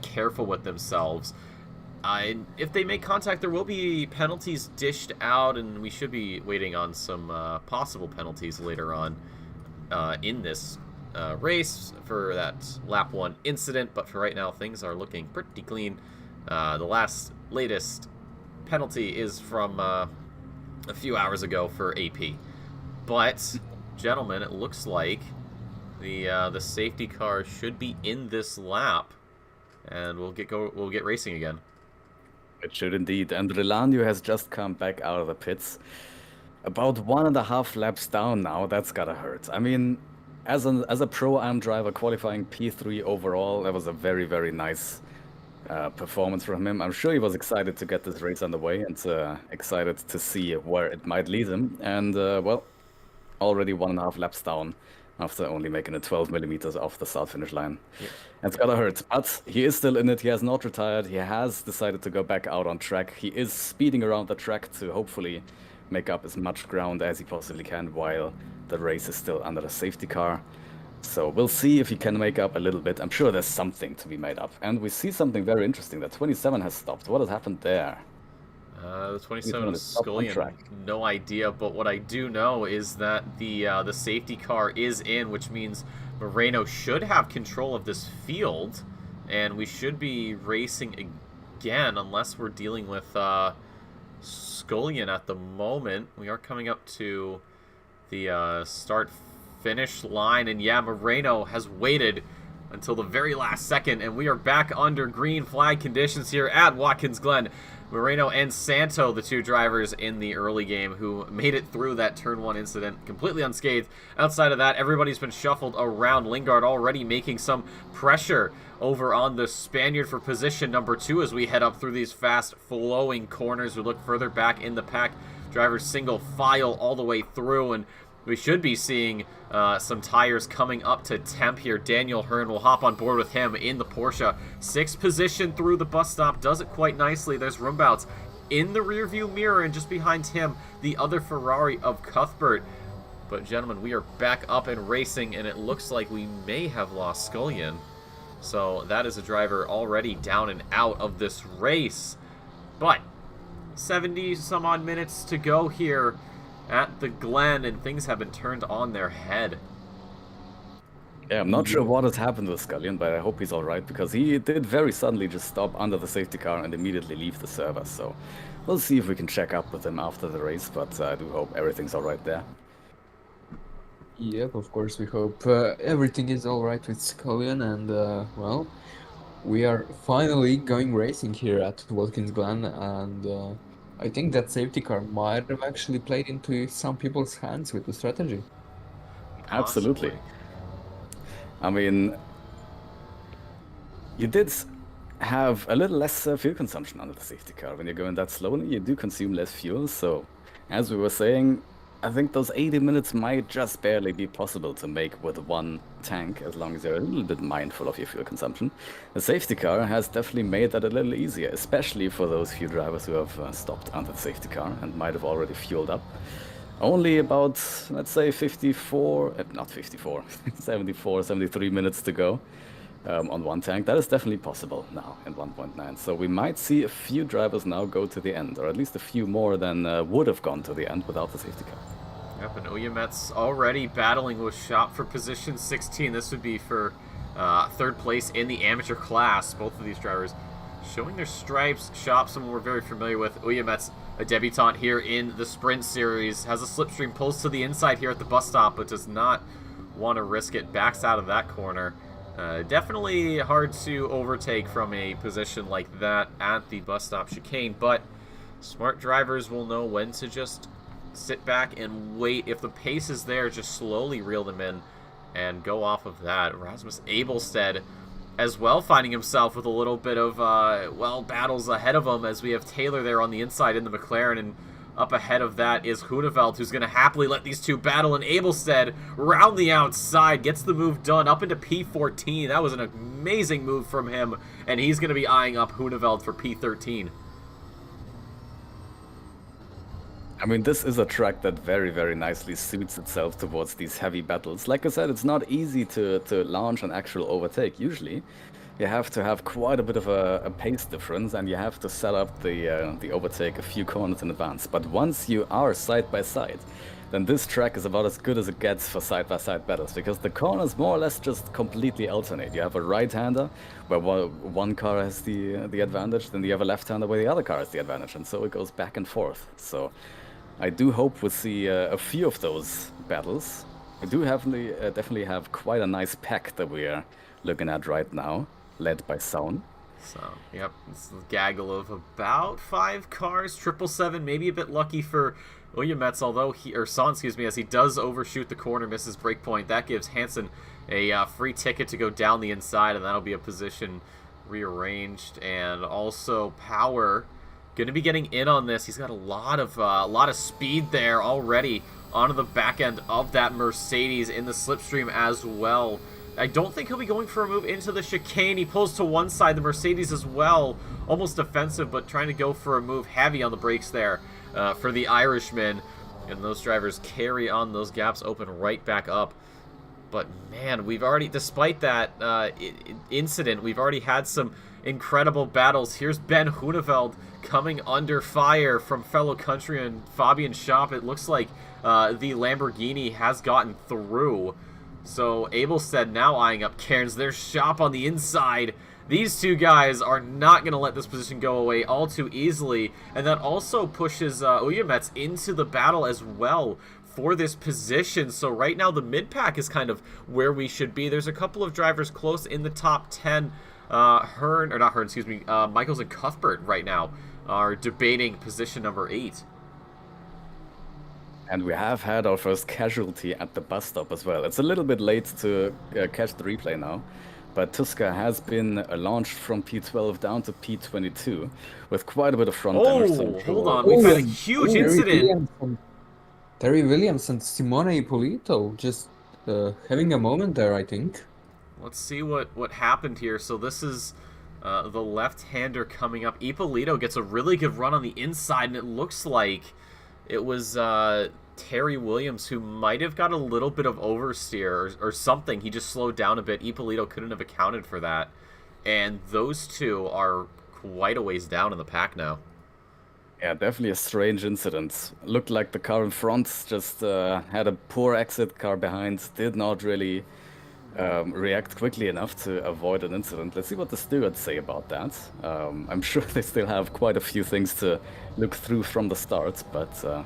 Speaker 1: careful with themselves. And if they make contact, there will be penalties dished out, and we should be waiting on some possible penalties later on in this race for that lap 1 incident. But for right now, things are looking pretty clean. The latest penalty is from a few hours ago for AP. But, gentlemen, it looks like the safety car should be in this lap, and we'll get racing again.
Speaker 2: It should indeed. And Relanio has just come back out of the pits. About 1.5 laps down now, that's gotta hurt. I mean, as a Pro-Am driver qualifying P3 overall, that was a very, very nice performance from him. I'm sure he was excited to get this race underway and excited to see where it might lead him. And, well, already 1.5 laps down after only making it 12 millimeters off the start-finish line. Yeah. It's gotta hurt, but he is still in it. He has not retired. He has decided to go back out on track. He is speeding around the track to hopefully make up as much ground as he possibly can while the race is still under the safety car. So we'll see if he can make up a little bit. I'm sure there's something to be made up. And we see something very interesting. That 27 has stopped. What has happened there?
Speaker 1: The 27 is Scullion. No idea, but what I do know is that the safety car is in, which means Moreno should have control of this field, and we should be racing again, unless we're dealing with Scullion at the moment. We are coming up to the start-finish line, and yeah, Moreno has waited until the very last second, and we are back under green flag conditions here at Watkins Glen. Moreno and Santo, the two drivers in the early game who made it through that turn 1 incident completely unscathed. Outside of that, everybody's been shuffled around. Lingard already making some pressure over on the Spaniard for position number 2 as we head up through these fast flowing corners. We look further back in the pack. Drivers single file all the way through, and we should be seeing some tires coming up to temp here. Daniel Hearn will hop on board with him in the Porsche. 6th position through the bus stop. Does it quite nicely. There's Rumbouts in the rearview mirror, and just behind him, the other Ferrari of Cuthbert. But, gentlemen, we are back up and racing, and it looks like we may have lost Scullion. So that is a driver already down and out of this race. But 70-some-odd minutes to go here at the Glen, and things have been turned on their head.
Speaker 2: Yeah, I'm not sure what has happened with Scullion, but I hope he's alright, because he did very suddenly just stop under the safety car and immediately leave the server. So we'll see if we can check up with him after the race, but I do hope everything's alright there.
Speaker 3: Yep, of course we hope everything is alright with Scullion, and well, we are finally going racing here at Watkins Glen, and I think that safety car might have actually played into some people's hands with the strategy.
Speaker 2: Absolutely. I mean, you did have a little less fuel consumption under the safety car. When you're going that slowly, you do consume less fuel. So, as we were saying, I think those 80 minutes might just barely be possible to make with one tank, as long as you're a little bit mindful of your fuel consumption. The safety car has definitely made that a little easier, especially for those few drivers who have stopped under the safety car and might have already fueled up. Only about, let's say, 74, 73 minutes to go on one tank. That is definitely possible now in 1.9. So we might see a few drivers now go to the end, or at least a few more than would have gone to the end without the safety car.
Speaker 1: Yep, and Uyamet's already battling with Shop for position 16. This would be for 3rd place in the amateur class. Both of these drivers showing their stripes. Shop, someone we're very familiar with. Uyamet's a debutant here in the Sprint Series. Has a slipstream, pulls to the inside here at the bus stop, but does not want to risk it. Backs out of that corner. Definitely hard to overtake from a position like that at the bus stop chicane, but smart drivers will know when to just sit back and wait. If the pace is there, just slowly reel them in and go off of that. Rasmus Abelstead as well finding himself with a little bit of, well, battles ahead of him, as we have Taylor there on the inside in the McLaren, and up ahead of that is Huneveld, who's going to happily let these two battle, and Abelstead round the outside, gets the move done up into P14. That was an amazing move from him, and he's going to be eyeing up Huneveld for P13.
Speaker 2: I mean, this is a track that very, very nicely suits itself towards these heavy battles. Like I said, it's not easy to launch an actual overtake. Usually, you have to have quite a bit of a pace difference, and you have to set up the overtake a few corners in advance. But once you are side by side, then this track is about as good as it gets for side-by-side battles, because the corners more or less just completely alternate. You have a right-hander where one car has the advantage, then you have a left-hander where the other car has the advantage, and so it goes back and forth. So I do hope we'll see a few of those battles. We do definitely have quite a nice pack that we are looking at right now, led by Sound.
Speaker 1: So, yep, it's a gaggle of about 5 cars, 777, maybe a bit lucky for Uyemets, although Son, excuse me, as he does overshoot the corner, misses breakpoint, that gives Hansen a free ticket to go down the inside, and that'll be a position rearranged. And also Power going to be getting in on this. He's got a lot of speed there already onto the back end of that Mercedes in the slipstream as well. I don't think he'll be going for a move into the chicane. He pulls to one side, the Mercedes as well. Almost defensive, but trying to go for a move heavy on the brakes there for the Irishman. And those drivers carry on. Those gaps open right back up. But man, we've already, despite that incident, we've already had some incredible battles. Here's Ben Huneveld coming under fire from fellow countryman Fabian Schopp. It looks like the Lamborghini has gotten through. So Abelstead now eyeing up Cairns. There's Schopp on the inside. These two guys are not going to let this position go away all too easily. And that also pushes Uyemets into the battle as well for this position. So right now the mid-pack is kind of where we should be. There's a couple of drivers close in the top 10. Michaels and Cuthbert right now are debating position number 8.
Speaker 2: And we have had our first casualty at the bus stop as well. It's a little bit late to catch the replay now, but Tuska has been launched from P12 down to P22 with quite a bit of front damage.
Speaker 1: Oh, hold on. We've had a huge incident.
Speaker 3: Terry Williams and Simone Ippolito just having a moment there, I think.
Speaker 1: Let's see what happened here. So this is the left-hander coming up. Ippolito gets a really good run on the inside, and it looks like it was Terry Williams who might have got a little bit of oversteer or something. He just slowed down a bit. Ippolito couldn't have accounted for that. And those two are quite a ways down in the pack now.
Speaker 2: Yeah, definitely a strange incident. Looked like the car in front just had a poor exit, car behind did not really react quickly enough to avoid an incident. Let's see what the stewards say about that. I'm sure they still have quite a few things to look through from the start, but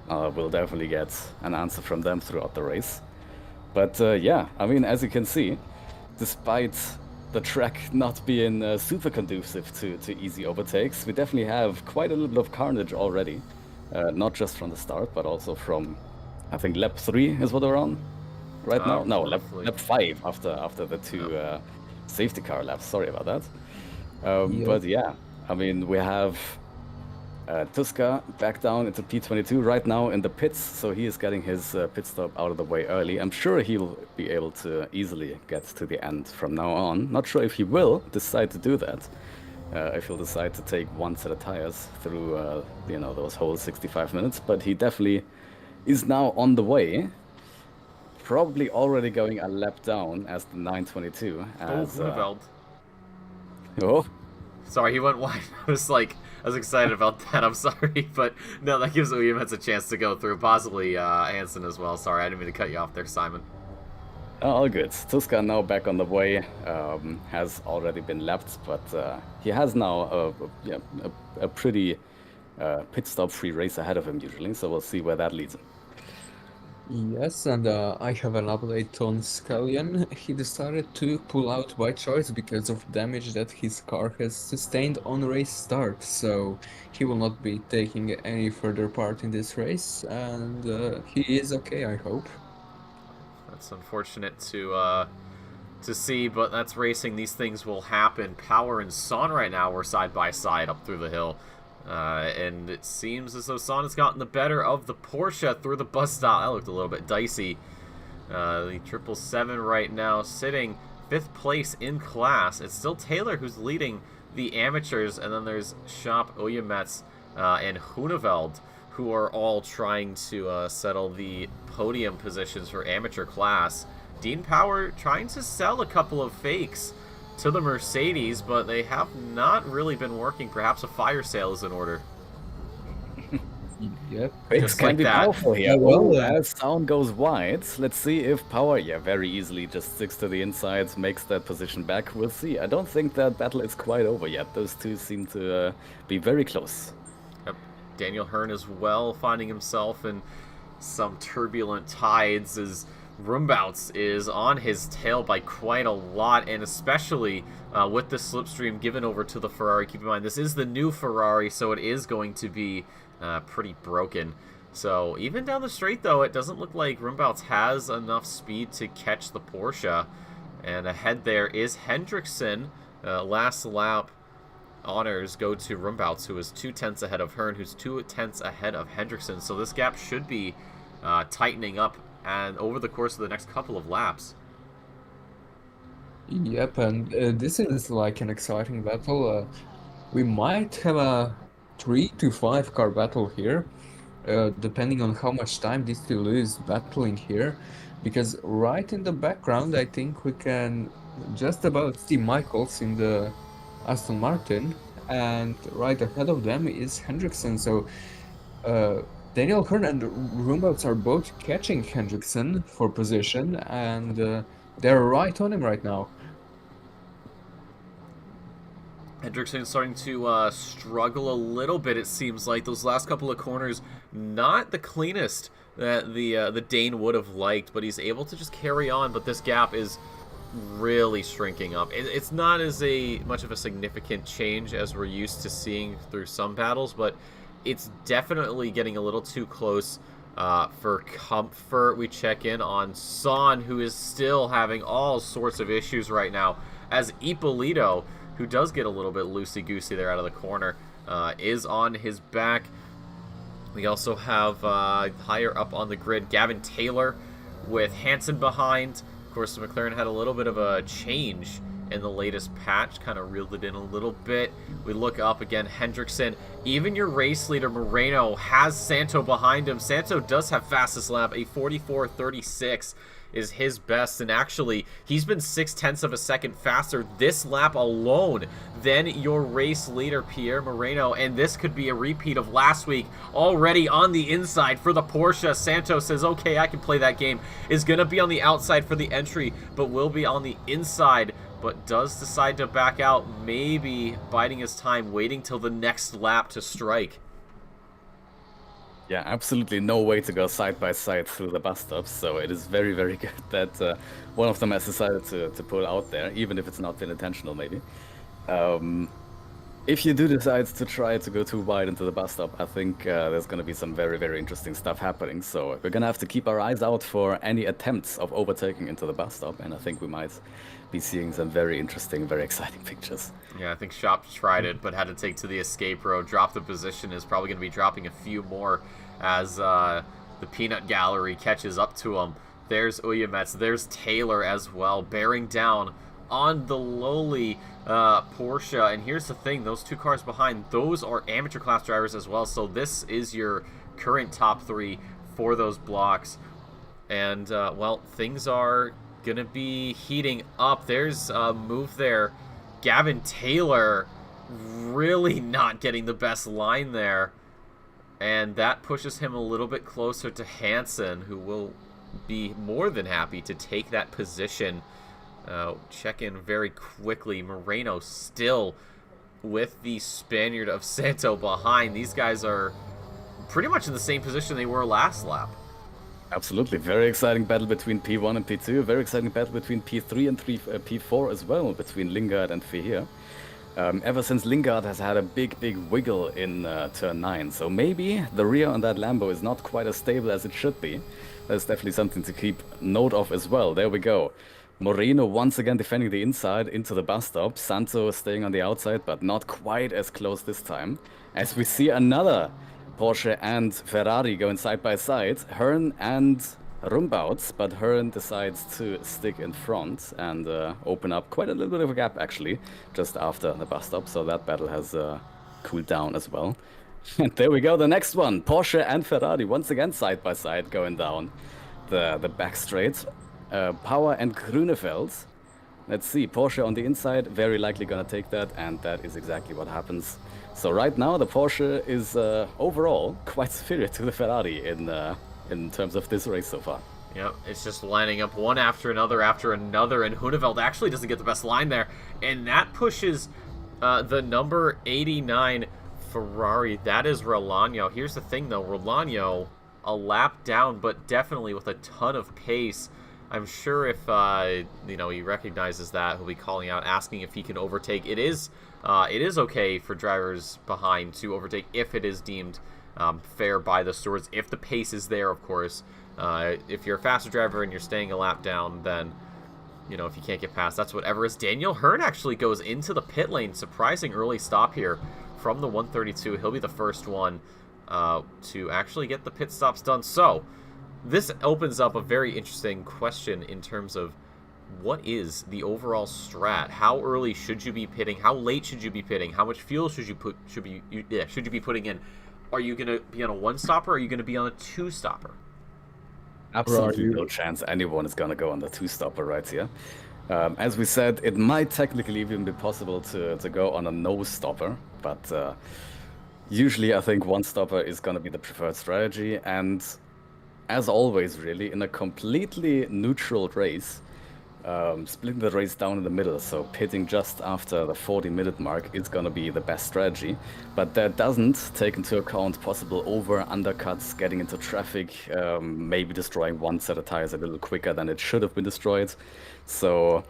Speaker 2: we'll definitely get an answer from them throughout the race. But yeah, I mean, as you can see, despite the track not being super conducive to easy overtakes, we definitely have quite a little bit of carnage already. Not just from the start, but also from, I think, lap 3 is what we're on right now. No, lap 5 after the two safety car laps. Sorry about that. But yeah, I mean, we have Tuska back down into P22 right now in the pits, so he is getting his pit stop out of the way early. I'm sure he'll be able to easily get to the end from now on. Not sure if he will decide to do that, if he'll decide to take one set of tires through those whole 65 minutes, but he definitely is now on the way. Probably already going a lap down as the 922. Oh,
Speaker 1: sorry, he went wide. I was excited about that. I'm sorry, but no, that gives Uyemets a chance to go through. Possibly Hansen as well. Sorry, I didn't mean to cut you off there, Simon.
Speaker 2: All good. Tuska now back on the way. Has already been lapped, but he has now a pretty pit stop free race ahead of him usually. So we'll see where that leads him.
Speaker 3: Yes, and I have an update on Scallion. He decided to pull out by choice because of damage that his car has sustained on race start, so he will not be taking any further part in this race, and he is okay, I hope.
Speaker 1: That's unfortunate to see, but that's racing. These things will happen. Power and Son right now were side by side up through the hill. And it seems as though Son has gotten the better of the Porsche through the bus stop. That looked a little bit dicey. The 777 right now sitting 5th place in class. It's still Taylor who's leading the amateurs, and then there's Schopp, Uyemets, and Huneveld, who are all trying to settle the podium positions for amateur class. Dean Power trying to sell a couple of fakes to the Mercedes, but they have not really been working. Perhaps a fire sale is in order.
Speaker 3: Yep.
Speaker 2: Fakes can be powerful here. Well, as sound goes wide, let's see if Power, very easily just sticks to the inside, makes that position back. We'll see. I don't think that battle is quite over yet. Those two seem to be very close.
Speaker 1: Yep. Daniel Hearn as well, finding himself in some turbulent tides, is Roombouts is on his tail by quite a lot, and especially with the slipstream given over to the Ferrari. Keep in mind, this is the new Ferrari, so it is going to be pretty broken. So even down the straight, though, it doesn't look like Roombouts has enough speed to catch the Porsche. And ahead there is Hendrickson. Last lap honors go to Roombouts, who is 2/10 ahead of Hearn, who's 2/10 ahead of Hendrickson. So this gap should be tightening up and over the course of the next couple of laps.
Speaker 3: Yep, and this is like an exciting battle. We might have a 3 to 5 car battle here, depending on how much time these two lose battling here. Because right in the background, I think we can just about see Michaels in the Aston Martin, and right ahead of them is Hendrickson. So Daniel Hearn and Roombouts are both catching Hendrickson for position, and they're right on him right now.
Speaker 1: Hendrickson starting to struggle a little bit, it seems like. Those last couple of corners, not the cleanest that the Dane would have liked, but he's able to just carry on. But this gap is really shrinking up. It's not as much of a significant change as we're used to seeing through some battles, but it's definitely getting a little too close for comfort. We check in on Son, who is still having all sorts of issues right now, as Ippolito, who does get a little bit loosey-goosey there out of the corner, is on his back. We also have higher up on the grid Gavin Taylor with Hansen behind. Of course, McLaren had a little bit of a change in the latest patch, kind of reeled it in a little bit. We look up again, Hendrickson. Even your race leader, Moreno, has Santo behind him. Santo does have fastest lap, a 44.36 is his best, and actually, he's been 0.6 of a second faster this lap alone than your race leader, Pierre Moreno, and this could be a repeat of last week. Already on the inside for the Porsche, Santos says, okay, I can play that game. Is going to be on the outside for the entry, but will be on the inside, but does decide to back out, maybe biding his time, waiting till the next lap to strike.
Speaker 2: Yeah, absolutely no way to go side by side through the bus stops, so it is very, very good that one of them has decided to pull out there, even if it's not been intentional, maybe. If you do decide to try to go too wide into the bus stop, I think there's going to be some very, very interesting stuff happening, so we're going to have to keep our eyes out for any attempts of overtaking into the bus stop, and I think we might be seeing some very interesting, very exciting pictures.
Speaker 1: Yeah, I think Shop tried it, but had to take to the escape road. Drop the position, is probably going to be dropping a few more as the peanut gallery catches up to him. There's Uyamets, there's Taylor as well, bearing down on the lowly Porsche. And here's the thing, those two cars behind, those are amateur class drivers as well. So this is your current top three for those blocks. And, well, things are going to be heating up. There's a move there. Gavin Taylor really not getting the best line there. And that pushes him a little bit closer to Hansen, who will be more than happy to take that position. Check in very quickly. Moreno still with the Spaniard of Santo behind. These guys are pretty much in the same position they were last lap.
Speaker 2: Absolutely. Very exciting battle between P1 and P2. Very exciting battle between P3 and P4 as well, between Lingard and Fehir. Ever since Lingard has had a big, big wiggle in turn 9. So maybe the rear on that Lambo is not quite as stable as it should be. That's definitely something to keep note of as well. There we go. Moreno once again defending the inside into the bus stop. Santo staying on the outside, but not quite as close this time. As we see another Porsche and Ferrari going side by side. Hearn and Roombouts, but Hearn decides to stick in front and open up quite a little bit of a gap, actually, just after the bus stop. So that battle has cooled down as well. And there we go, the next one. Porsche and Ferrari once again side by side going down the back straight. Power and Grunefeld. Let's see, Porsche on the inside, very likely gonna take that, and that is exactly what happens. So right now the Porsche is overall quite superior to the Ferrari in terms of this race so far.
Speaker 1: Yep, it's just lining up one after another, and Huneveld actually doesn't get the best line there, and that pushes the number 89 Ferrari. That is Rolano. Here's the thing though, Rolano a lap down, but definitely with a ton of pace. I'm sure if he recognizes that, he'll be calling out, asking if he can overtake. It is okay for drivers behind to overtake if it is deemed fair by the stewards, if the pace is there, of course. If you're a faster driver and you're staying a lap down, then if you can't get past, that's whatever. As Daniel Hearn actually goes into the pit lane, surprising early stop here from the 132. He'll be the first one to actually get the pit stops done. So this opens up a very interesting question in terms of what is the overall strat? How early should you be pitting? How late should you be pitting? How much fuel should you be putting in? Are you going to be on a one-stopper, or are you going to be on a two-stopper?
Speaker 2: Absolutely no chance anyone is going to go on the two-stopper right here. As we said, it might technically even be possible to go on a no-stopper, but usually I think one-stopper is going to be the preferred strategy. And as always, really, in a completely neutral race, splitting the race down in the middle, so pitting just after the 40-minute mark is going to be the best strategy. But that doesn't take into account possible undercuts, getting into traffic, maybe destroying one set of tires a little quicker than it should have been destroyed. So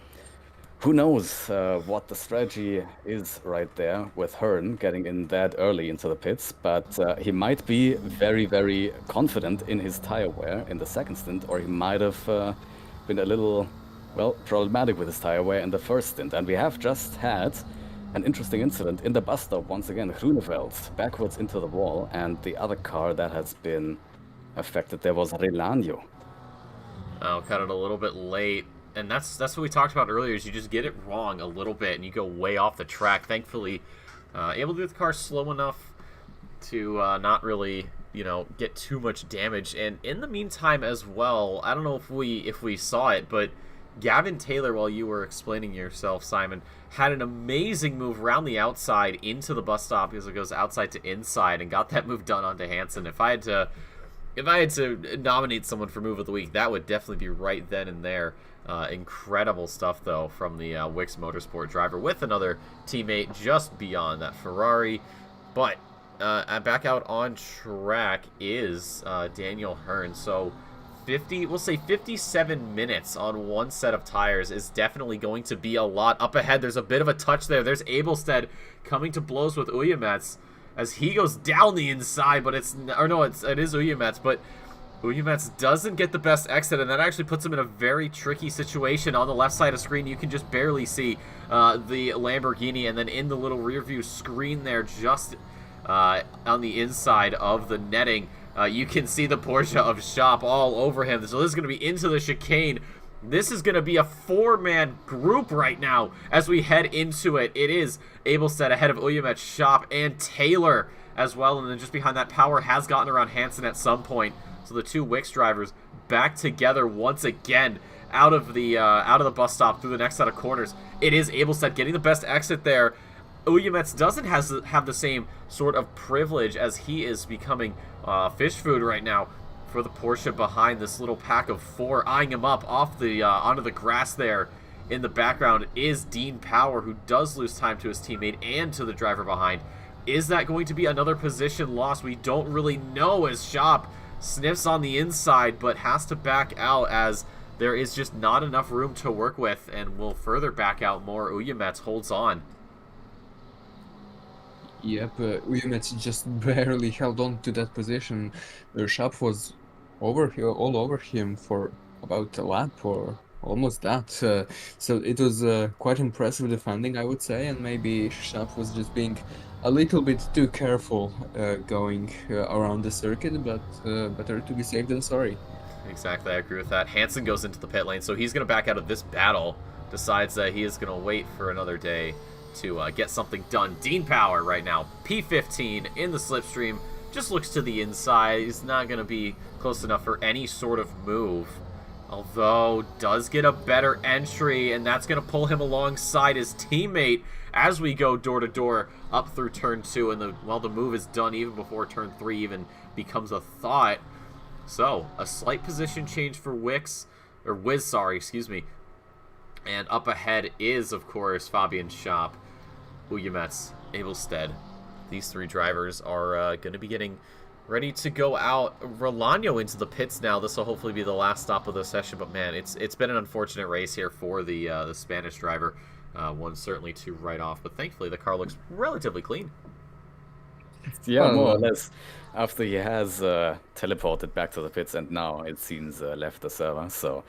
Speaker 2: who knows what the strategy is right there with Hearn getting in that early into the pits, but he might be very, very confident in his tire wear in the second stint, or he might have been a little, problematic with his tire wear in the first stint. And we have just had an interesting incident in the bus stop once again. Grunewald backwards into the wall, and the other car that has been affected there was Relanio.
Speaker 1: Oh, cut it a little bit late. And that's what we talked about earlier, is you just get it wrong a little bit and you go way off the track. Thankfully, able to do the car slow enough to not really, get too much damage. And in the meantime as well, I don't know if we saw it, but Gavin Taylor, while you were explaining yourself, Simon, had an amazing move around the outside into the bus stop, because it goes outside to inside, and got that move done onto Hansen. If I had to nominate someone for move of the week, that would definitely be right then and there. Incredible stuff, though, from the Wix Motorsport driver with another teammate just beyond that Ferrari. But back out on track is Daniel Hearn. So 57 minutes on one set of tires is definitely going to be a lot. Up ahead, there's a bit of a touch there. There's Abelstead coming to blows with Uyemets as he goes down the inside, but it is Uyemets, but Uyemets doesn't get the best exit, and that actually puts him in a very tricky situation. On the left side of the screen, you can just barely see the Lamborghini, and then in the little rear view screen there, just on the inside of the netting, you can see the Porsche of Shop all over him. So this is going to be into the chicane. This is going to be a four-man group right now as we head into it. It is Abelstead ahead of Uyemets, Shop, and Taylor as well. And then just behind that, Power has gotten around Hansen at some point. So the two Wix drivers back together once again out of the bus stop through the next set of corners. It is Abelstead getting the best exit there. Uyemets doesn't have the same sort of privilege, as he is becoming fish food right now for the Porsche behind. This little pack of four eyeing him up off the onto the grass there. In the background is Dean Power, who does lose time to his teammate and to the driver behind. Is that going to be another position loss? We don't really know, as Shop sniffs on the inside but has to back out, as there is just not enough room to work with, and will further back out more. Uyemets holds on.
Speaker 3: Yep, Uyemets just barely held on to that position. Shop was all over him for about a lap, or almost that. So it was quite impressive defending, I would say, and maybe Shop was just being a little bit too careful going around the circuit, but better to be safe than sorry.
Speaker 1: Exactly, I agree with that. Hansen goes into the pit lane, so he's going to back out of this battle. Decides that he is going to wait for another day to get something done. Dean Power right now, P15 in the slipstream, just looks to the inside. He's not going to be close enough for any sort of move, although does get a better entry, and that's going to pull him alongside his teammate as we go door to door up through turn 2, and the move is done even before turn 3 even becomes a thought. So a slight position change for Wiz, excuse me. And up ahead is, of course, Fabian Shop, Uyemets, Abelstead. These three drivers are going to be getting ready to go out. Rolano into the pits now. This will hopefully be the last stop of the session, but man, it's been an unfortunate race here for the Spanish driver. One certainly to write off, but thankfully the car looks relatively clean.
Speaker 2: Yeah, more or less. After he has teleported back to the pits, and now it seems left the server. So,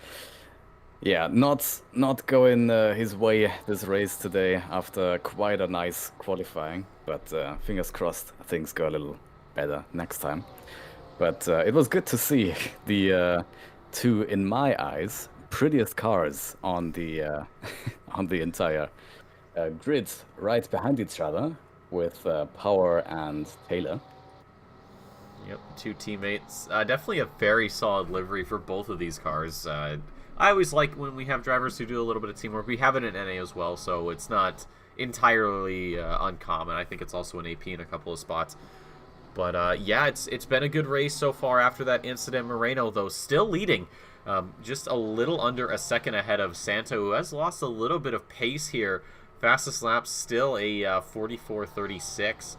Speaker 2: yeah, not going his way this race today after quite a nice qualifying. But fingers crossed, things go a little better next time. But it was good to see the two, in my eyes, prettiest cars on the on the entire grid, right behind each other, with Power and Taylor.
Speaker 1: Yep, two teammates. Definitely a very solid livery for both of these cars. I always like when we have drivers who do a little bit of teamwork. We have it in NA as well, so it's not entirely uncommon. I think it's also an AP in a couple of spots. But yeah, it's been a good race so far after that incident. Moreno, though, still leading. Just a little under a second ahead of Santo, who has lost a little bit of pace here. Fastest lap still a 44.36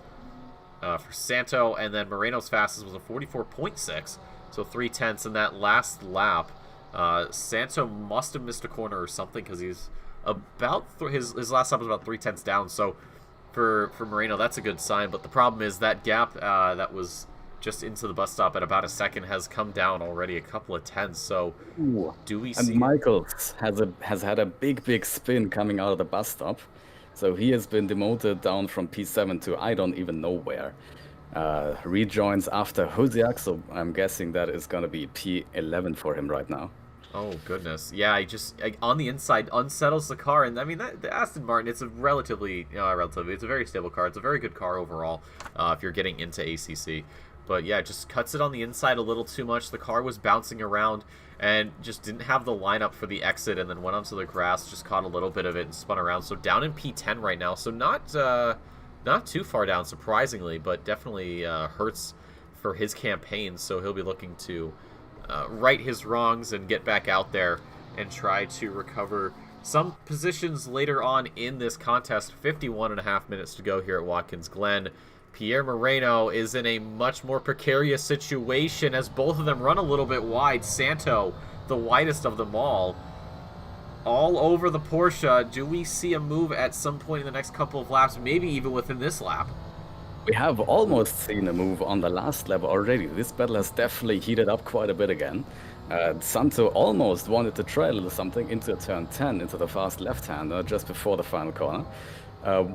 Speaker 1: for Santo, and then Moreno's fastest was a 44.6, so 3/10 in that last lap. Santo must have missed a corner or something, because he's about his last lap was about 3/10 down. So for Moreno, that's a good sign. But the problem is that gap that was just into the bus stop at about a second has come down already a couple of tenths. So do we see?
Speaker 2: And Michaels has had a big spin coming out of the bus stop. So he has been demoted down from P7 to I don't even know where. Rejoins after Hosiak, so I'm guessing that is going to be P11 for him right now.
Speaker 1: Oh, goodness. Yeah, on the inside, unsettles the car. And, I mean, the Aston Martin, it's a relatively, it's a very stable car. It's a very good car overall if you're getting into ACC. But, yeah, just cuts it on the inside a little too much. The car was bouncing around and just didn't have the lineup for the exit, and then went onto the grass, just caught a little bit of it and spun around. So down in P10 right now. So not too far down, surprisingly, but definitely hurts for his campaign. So he'll be looking to right his wrongs and get back out there and try to recover some positions later on in this contest. 51.5 minutes to go here at Watkins Glen. Pierre Moreno is in a much more precarious situation as both of them run a little bit wide. Santo, the widest of them all over the Porsche. Do we see a move at some point in the next couple of laps, maybe even within this lap?
Speaker 2: We have almost seen a move on the last lap already. This battle has definitely heated up quite a bit again. Santo almost wanted to try a little something into turn 10, into the fast left-hander, just before the final corner,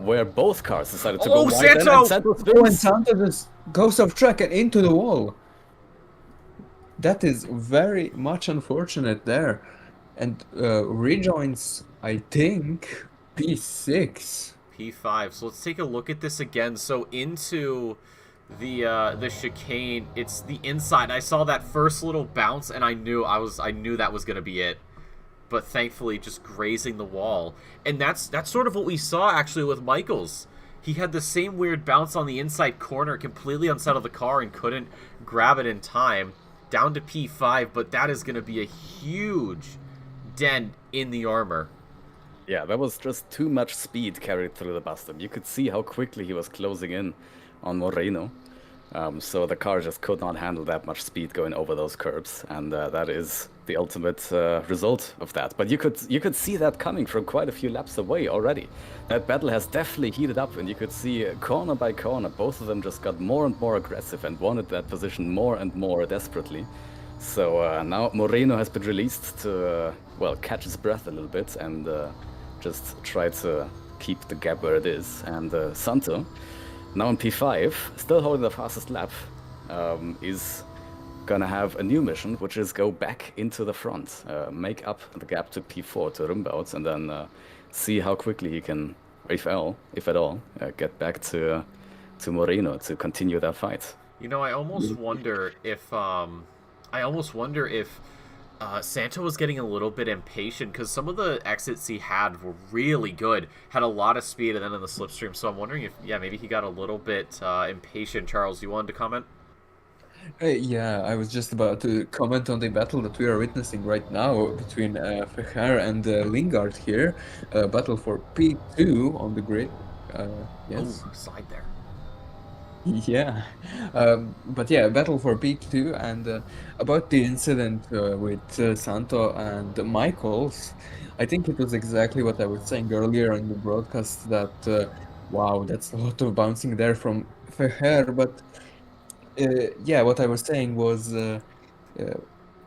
Speaker 2: where both cars decided to go wide.
Speaker 1: Santo!
Speaker 3: And Santo just goes off track and into the wall. That is very much unfortunate there. And rejoins, I think, P6.
Speaker 1: P5. So let's take a look at this again. So into the chicane, it's the inside. I saw that first little bounce, and I knew that was gonna be it. But thankfully, just grazing the wall, and that's sort of what we saw actually with Michaels. He had the same weird bounce on the inside corner, completely unsettled the car, and couldn't grab it in time. Down to P5, but that is gonna be a huge dent in the armor.
Speaker 2: Yeah, that was just too much speed carried through the bus stop. You could see how quickly he was closing in on Moreno. So the car just could not handle that much speed going over those curbs, and that is the ultimate result of that. But you could see that coming from quite a few laps away already. That battle has definitely heated up, and you could see corner by corner, both of them just got more and more aggressive and wanted that position more and more desperately. So now Moreno has been released to, well, catch his breath a little bit and just try to keep the gap where it is. And Santo, now in P5, still holding the fastest lap, is gonna have a new mission, which is go back into the front, make up the gap to P4 to Rumbaut, and then see how quickly he can, if at all, get back to Moreno to continue that fight.
Speaker 1: You know, I almost wonder if Santo was getting a little bit impatient, because some of the exits he had were really good, had a lot of speed, and then in the slipstream. So I'm wondering if, maybe he got a little bit impatient. Charles, you wanted to comment?
Speaker 3: Yeah, I was just about to comment on the battle that we are witnessing right now between Fecher and Lingard here. Battle for P2 on the grid. Yes.
Speaker 1: Ooh, slide there.
Speaker 3: Yeah, but yeah, battle for P2 and about the incident with Santo and Michaels, I think it was exactly what I was saying earlier in the broadcast that wow, that's a lot of bouncing there from Feher. But yeah, what I was saying was uh,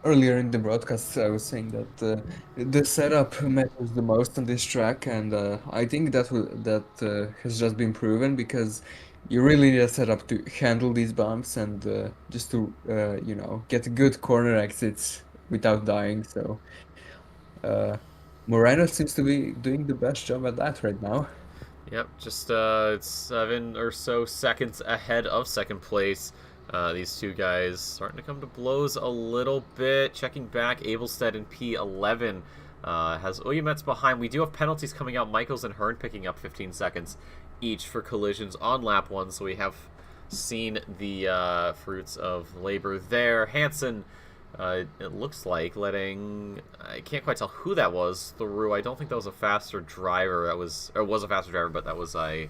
Speaker 3: earlier in the broadcast, I was saying that the setup matters the most on this track, and I think that has just been proven because you really need a setup to handle these bumps and just to get good corner exits without dying. So uh, Moreno seems to be doing the best job at that right now.
Speaker 1: Yep, just 7 or so seconds ahead of second place. These two guys starting to come to blows a little bit. Checking back, Abelstead in P11 has Oyemets behind. We do have penalties coming out. Michaels and Hearn picking up 15 seconds each for collisions on lap 1, so we have seen the fruits of labor there. Hansen, it looks like letting, I can't quite tell who that was through. I don't think that was a faster driver. That was, or was a faster driver, but that was, I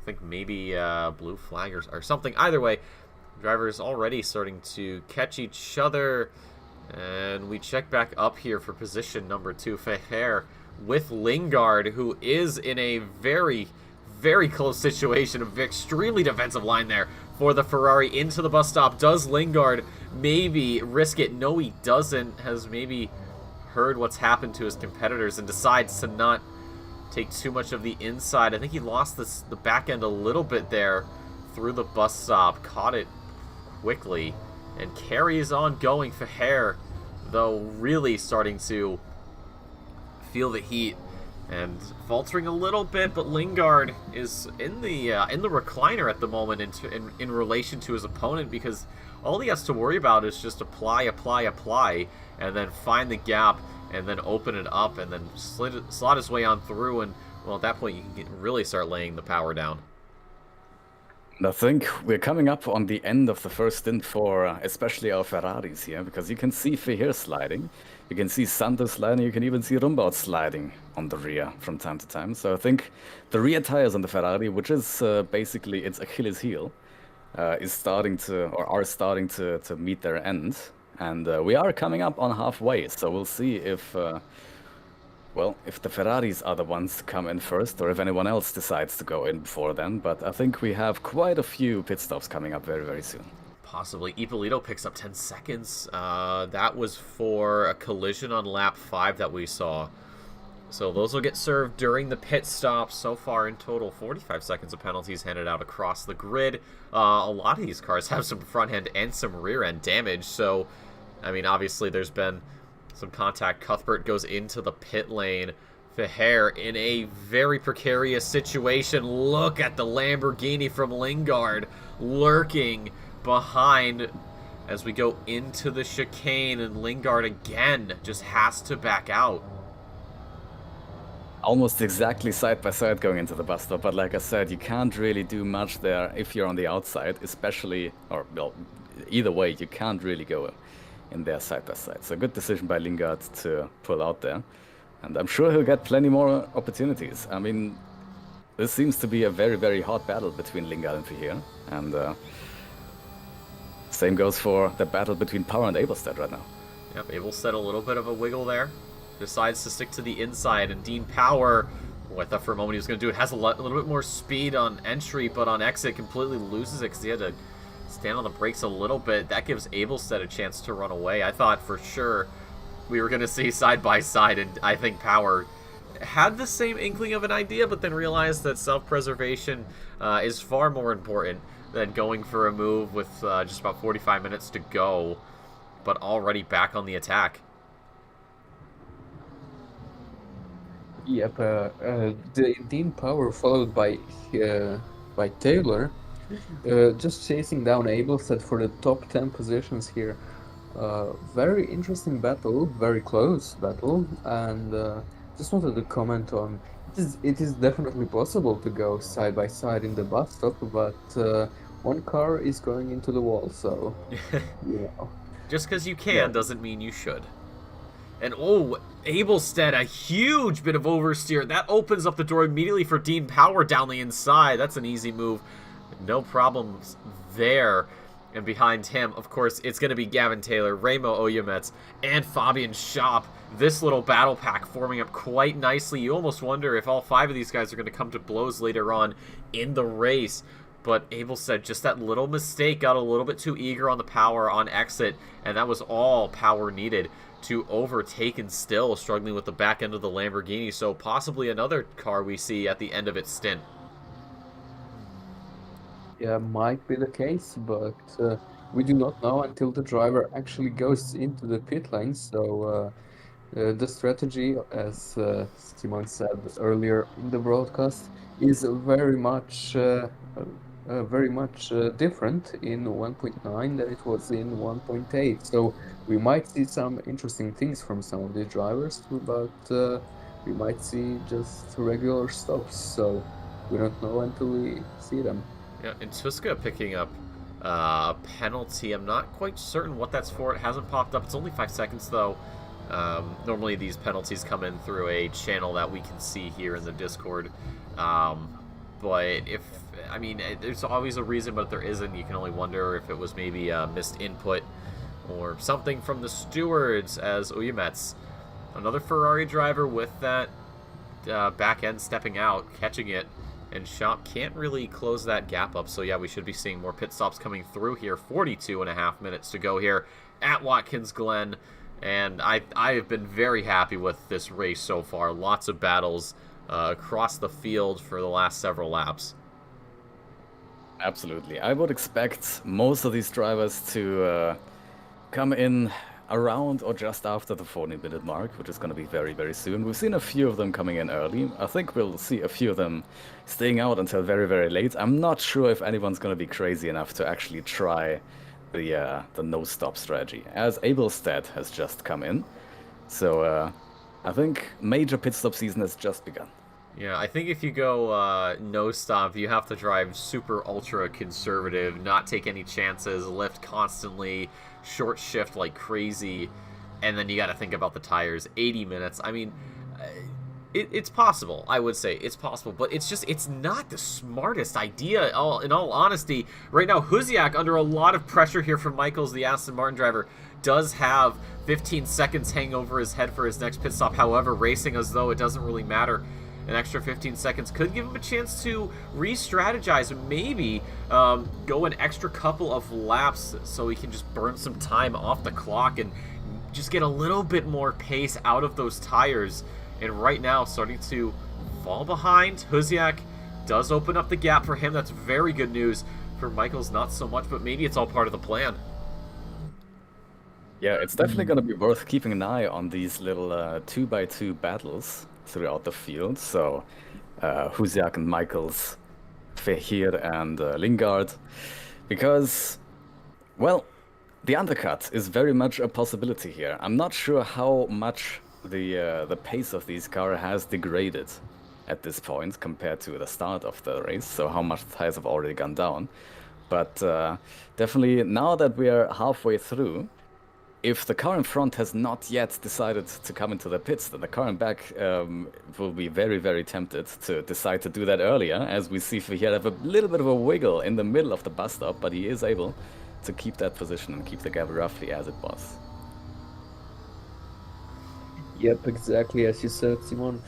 Speaker 1: think maybe blue flag or something. Either way, drivers already starting to catch each other. And we check back up here for position number 2, Feher with Lingard, who is in a very, very close situation, of extremely defensive line there for the Ferrari into the bus stop. Does Lingard maybe risk it? No, he doesn't. Has maybe heard what's happened to his competitors and decides to not take too much of the inside. I think he lost the back end a little bit there through the bus stop. Caught it quickly and carries on going. Feher, though, really starting to feel the heat and faltering a little bit, but Lingard is in the recliner at the moment in relation to his opponent, because all he has to worry about is just apply, and then find the gap, and then open it up, and then slot his way on through, and well, at that point you can really start laying the power down.
Speaker 2: I think we're coming up on the end of the first stint for especially our Ferraris here, because you can see Feher sliding, you can see Santos sliding, you can even see Rumbaud sliding on the rear from time to time. So I think the rear tires on the Ferrari, which is basically its Achilles heel, is starting to meet their end. And we are coming up on halfway, so we'll see if if the Ferraris are the ones to come in first, or if anyone else decides to go in before then. But I think we have quite a few pit stops coming up very, very soon.
Speaker 1: Possibly. Ippolito picks up 10 seconds. That was for a collision on lap 5 that we saw. So those will get served during the pit stop. So far in total, 45 seconds of penalties handed out across the grid. A lot of these cars have some front end and some rear end damage. So, I mean, obviously there's been some contact. Cuthbert goes into the pit lane. Feher in a very precarious situation. Look at the Lamborghini from Lingard lurking behind as we go into the chicane, and Lingard again just has to back out.
Speaker 2: Almost exactly side by side going into the bus stop, but like I said, you can't really do much there if you're on the outside, especially, or well, either way, you can't really go in there side by side. So good decision by Lingard to pull out there. And I'm sure he'll get plenty more opportunities. I mean, this seems to be a very, very hot battle between Lingard and Feher. And same goes for the battle between Power and Abelstead right now.
Speaker 1: Yep, Abelstead a little bit of a wiggle there. Decides to stick to the inside, and Dean Power, I thought for a moment he was going to do it, has a little bit more speed on entry, but on exit completely loses it because he had to stand on the brakes a little bit. That gives Abelstead a chance to run away. I thought for sure we were going to see side by side, and I think Power had the same inkling of an idea, but then realized that self-preservation is far more important than going for a move with just about 45 minutes to go, but already back on the attack.
Speaker 3: Yep, the Dean Power followed by Taylor, just chasing down Abelstead for the top 10 positions here. Very interesting battle, very close battle, and just wanted to comment on it is definitely possible to go side by side in the bus stop, but one car is going into the wall, so you know.
Speaker 1: Just because you can doesn't mean you should. And oh, Abelstead, a huge bit of oversteer. That opens up the door immediately for Dean Power down the inside. That's an easy move No problems there. And behind him, of course, it's going to be Gavin Taylor, Remo Oyemets, and Fabian Schopp. This little battle pack forming up quite nicely. You almost wonder if all 5 of these guys are going to come to blows later on in the race. But Abel said just that little mistake, got a little bit too eager on the power on exit, and that was all power needed to overtake and still struggling with the back end of the Lamborghini. So possibly another car we see at the end of its stint.
Speaker 3: Yeah, might be the case, but we do not know until the driver actually goes into the pit lane. So the strategy, as Simon said earlier in the broadcast, is very much different in 1.9 than it was in 1.8. So we might see some interesting things from some of the drivers, but we might see just regular stops. So we don't know until we see them.
Speaker 1: Yeah, and Tuska picking up a penalty. I'm not quite certain what that's for. It hasn't popped up. It's only 5 seconds, though. Normally these penalties come in through a channel that we can see here in the Discord. But there's always a reason, but if there isn't, you can only wonder if it was maybe a missed input or something from the stewards, as Oyemets, another Ferrari driver with that back end stepping out, catching it. And Schopp can't really close that gap up. So, yeah, we should be seeing more pit stops coming through here. 42.5 minutes to go here at Watkins Glen. And I have been very happy with this race so far. Lots of battles across the field for the last several laps.
Speaker 2: Absolutely. I would expect most of these drivers to come in around or just after the 40-minute mark, which is going to be very, very soon. We've seen a few of them coming in early. I think we'll see a few of them staying out until very, very late. I'm not sure if anyone's going to be crazy enough to actually try the no-stop strategy, as Abelstead has just come in. So I think major pit stop season has just begun.
Speaker 1: Yeah, I think if you go no stop, you have to drive super ultra conservative, not take any chances, lift constantly, short shift like crazy, and then you got to think about the tires. 80 minutes. I mean, it's possible. I would say it's possible, but it's not the smartest idea. In all honesty, right now Huziak under a lot of pressure here from Michaels, the Aston Martin driver, does have 15 seconds hanging over his head for his next pit stop. However, racing as though it doesn't really matter. An extra 15 seconds could give him a chance to re-strategize and maybe go an extra couple of laps so he can just burn some time off the clock and just get a little bit more pace out of those tires. And right now, starting to fall behind. Huziak does open up the gap for him. That's very good news. For Michaels, not so much, but maybe it's all part of the plan.
Speaker 2: Yeah, it's definitely going to be worth keeping an eye on these little 2x2 battles throughout the field. So Huziak and Michaels, Fehir and Lingard, because, well, the undercut is very much a possibility here. I'm not sure how much the pace of these cars has degraded at this point compared to the start of the race, so how much the tires have already gone down. But definitely now that we are halfway through, if the car in front has not yet decided to come into the pits, then the car in back will be very, very tempted to decide to do that earlier, as we see Fahir have a little bit of a wiggle in the middle of the bus stop, but he is able to keep that position and keep the gap roughly as it was.
Speaker 3: Yep, exactly as you said, Simon.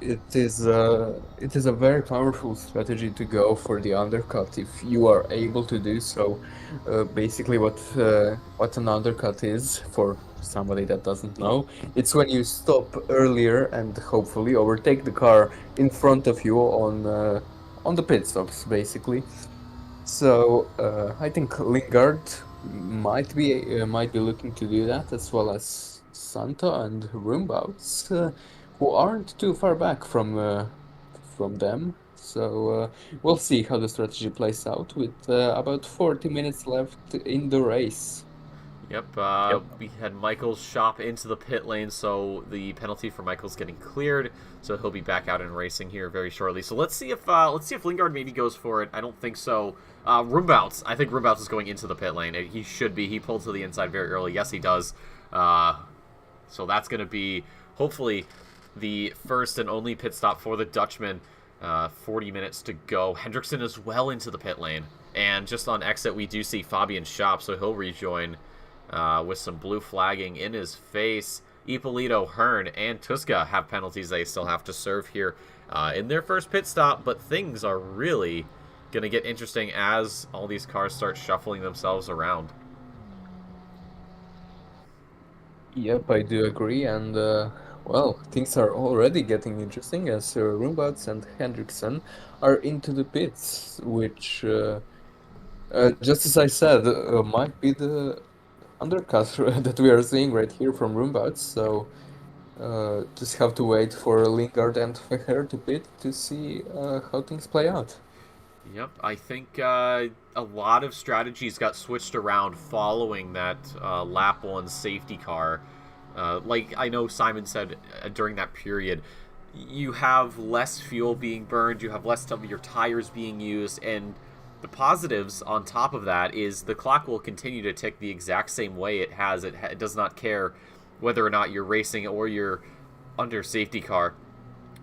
Speaker 3: It is a very powerful strategy to go for the undercut if you are able to do so. Basically, what an undercut is, for somebody that doesn't know, it's when you stop earlier and hopefully overtake the car in front of you on the pit stops, basically. So I think Lingard might be looking to do that, as well as Santa and Rumbouts, who aren't too far back from them. So we'll see how the strategy plays out with about 40 minutes left in the race.
Speaker 1: Yep, we had Michaels Schopp into the pit lane, so the penalty for Michaels getting cleared, so he'll be back out in racing here very shortly. So let's see if Lingard maybe goes for it. I don't think so. Rumbouts, I think Rumbouts is going into the pit lane. He should be. He pulled to the inside very early. Yes, he does. So that's going to be hopefully the first and only pit stop for the Dutchman 40 minutes to go. Hendrickson is well into the pit lane. And just on exit, we do see Fabian Shop, so he'll rejoin with some blue flagging in his face. Ippolito, Hearn, and Tuska have penalties they still have to serve here in their first pit stop, but things are really going to get interesting as all these cars start shuffling themselves around.
Speaker 3: Yep, I do agree, and well, things are already getting interesting as Rumbats and Hendrickson are into the pits, which, just as I said, might be the undercut that we are seeing right here from Rumbats, so just have to wait for Lingard and Feher to pit to see how things play out.
Speaker 1: Yep, I think a lot of strategies got switched around following that lap 1 safety car. Like I know Simon said during that period, you have less fuel being burned, you have less of your tires being used, and the positives on top of that is the clock will continue to tick the exact same way it has. It does not care whether or not you're racing or you're under safety car.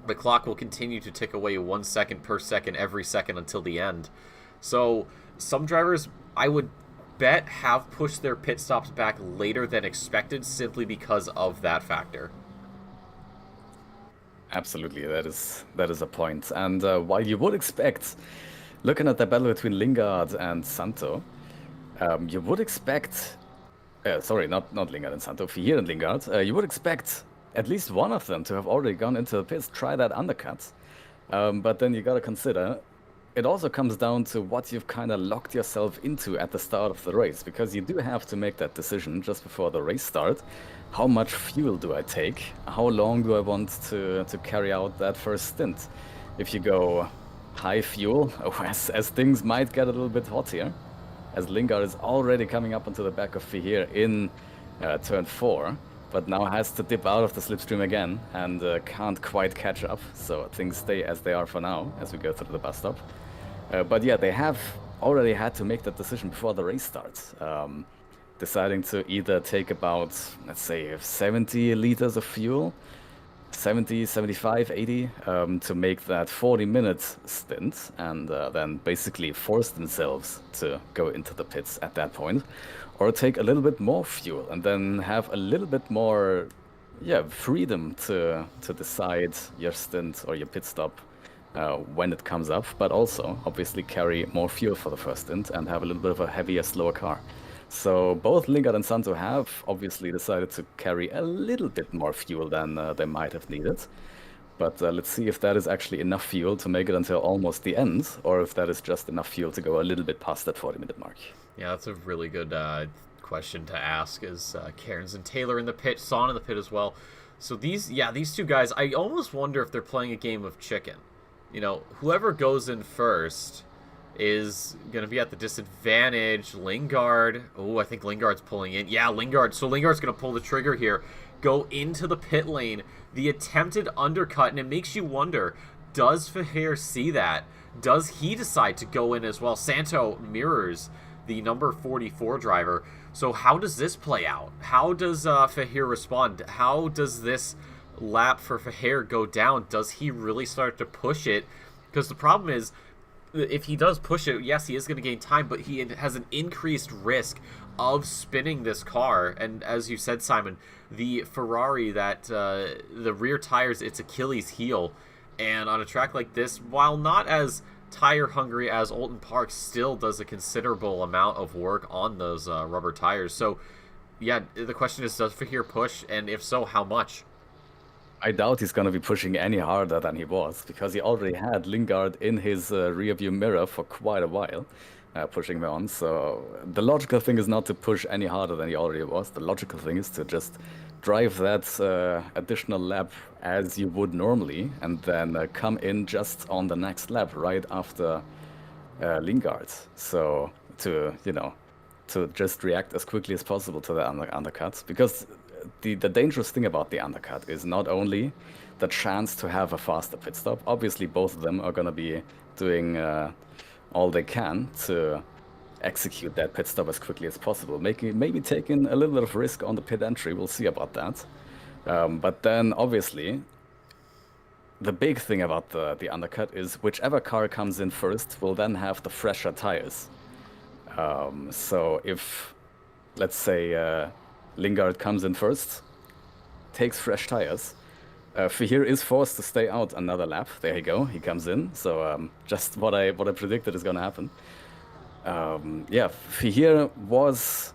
Speaker 1: The clock will continue to tick away 1 second per second every second until the end. So some drivers, I would bet, have pushed their pit stops back later than expected simply because of that factor.
Speaker 2: Absolutely, that is a point. And while you would expect, looking at the battle between Lingard and Santo, you would expect, sorry, not Lingard and Santo, Fihir and Lingard, you would expect at least one of them to have already gone into the pits, try that undercut. But then you got to consider, it also comes down to what you've kind of locked yourself into at the start of the race, because you do have to make that decision just before the race starts. How much fuel do I take? How long do I want to carry out that first stint? If you go high fuel, as things might get a little bit hot here, as Lingard is already coming up onto the back of Fihir in turn 4, but now has to dip out of the slipstream again and can't quite catch up. So things stay as they are for now as we go through the bus stop. But yeah, they have already had to make that decision before the race starts, deciding to either take about, let's say, 70 liters of fuel, 70, 75, 80, to make that 40-minute stint, and then basically force themselves to go into the pits at that point, or take a little bit more fuel and then have a little bit more, freedom to decide your stint or your pit stop when it comes up, but also obviously carry more fuel for the first stint and have a little bit of a heavier, slower car. So both Lingard and Santo have obviously decided to carry a little bit more fuel than they might have needed. But let's see if that is actually enough fuel to make it until almost the end, or if that is just enough fuel to go a little bit past that 40-minute mark.
Speaker 1: Yeah, that's a really good question to ask. Is Cairns and Taylor in the pit, Son in the pit as well. So these two guys, I almost wonder if they're playing a game of chicken. You know, whoever goes in first is going to be at the disadvantage. Lingard, oh, I think Lingard's pulling in. Yeah, Lingard. So Lingard's going to pull the trigger here, go into the pit lane, the attempted undercut, and it makes you wonder, does Fahir see that? Does he decide to go in as well? Santo mirrors the number 44 driver. So how does this play out? How does Fahir respond? How does this lap for Fahir go down? Does he really start to push it? Because the problem is, if he does push it, yes, he is going to gain time, but he has an increased risk of spinning this car. And as you said, Simon, the Ferrari, that the rear tires, it's Achilles' heel. And on a track like this, while not as tire hungry as Oulton Park, still does a considerable amount of work on those rubber tires. So, yeah, the question is, does Fahir push? And if so, how much?
Speaker 2: I doubt he's going to be pushing any harder than he was, because he already had Lingard in his rearview mirror for quite a while, pushing him on. So the logical thing is not to push any harder than he already was. The logical thing is to just drive that additional lap as you would normally, and then come in just on the next lap right after Lingard. So to just react as quickly as possible to the undercut, because the dangerous thing about the undercut is not only the chance to have a faster pit stop. Obviously, both of them are going to be doing all they can to execute that pit stop as quickly as possible, maybe taking a little bit of risk on the pit entry. We'll see about that. But then, obviously, the big thing about the undercut is whichever car comes in first will then have the fresher tires. So if, let's say, Lingard comes in first, takes fresh tires, Fahir is forced to stay out another lap. There you go, he comes in. So just what I predicted is going to happen. Yeah, Fahir was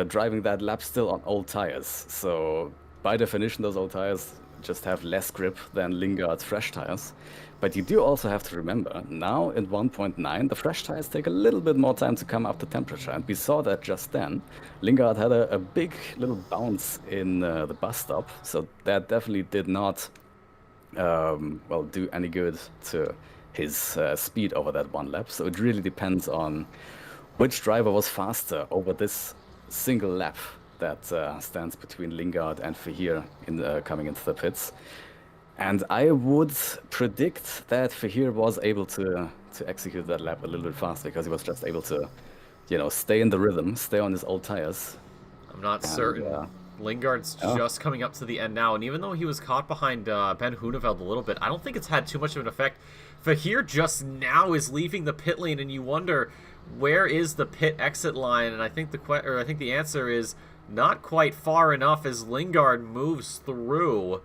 Speaker 2: driving that lap still on old tires. So by definition, those old tires just have less grip than Lingard's fresh tires. But you do also have to remember, now in 1.9, the fresh tires take a little bit more time to come up to temperature. And we saw that just then. Lingard had a big little bounce in the bus stop. So that definitely did not well, do any good to his speed over that one lap. So it really depends on which driver was faster over this single lap that stands between Lingard and Fahir coming into the pits. And I would predict that Fahir was able to execute that lap a little bit faster because he was just able to, you know, stay in the rhythm, stay on his old tires.
Speaker 1: I'm not certain. Lingard's just coming up to the end now, and even though he was caught behind Ben Huneveld a little bit, I don't think it's had too much of an effect. Fahir just now is leaving the pit lane, and you wonder, where is the pit exit line? And I think the answer is not quite far enough as Lingard moves through.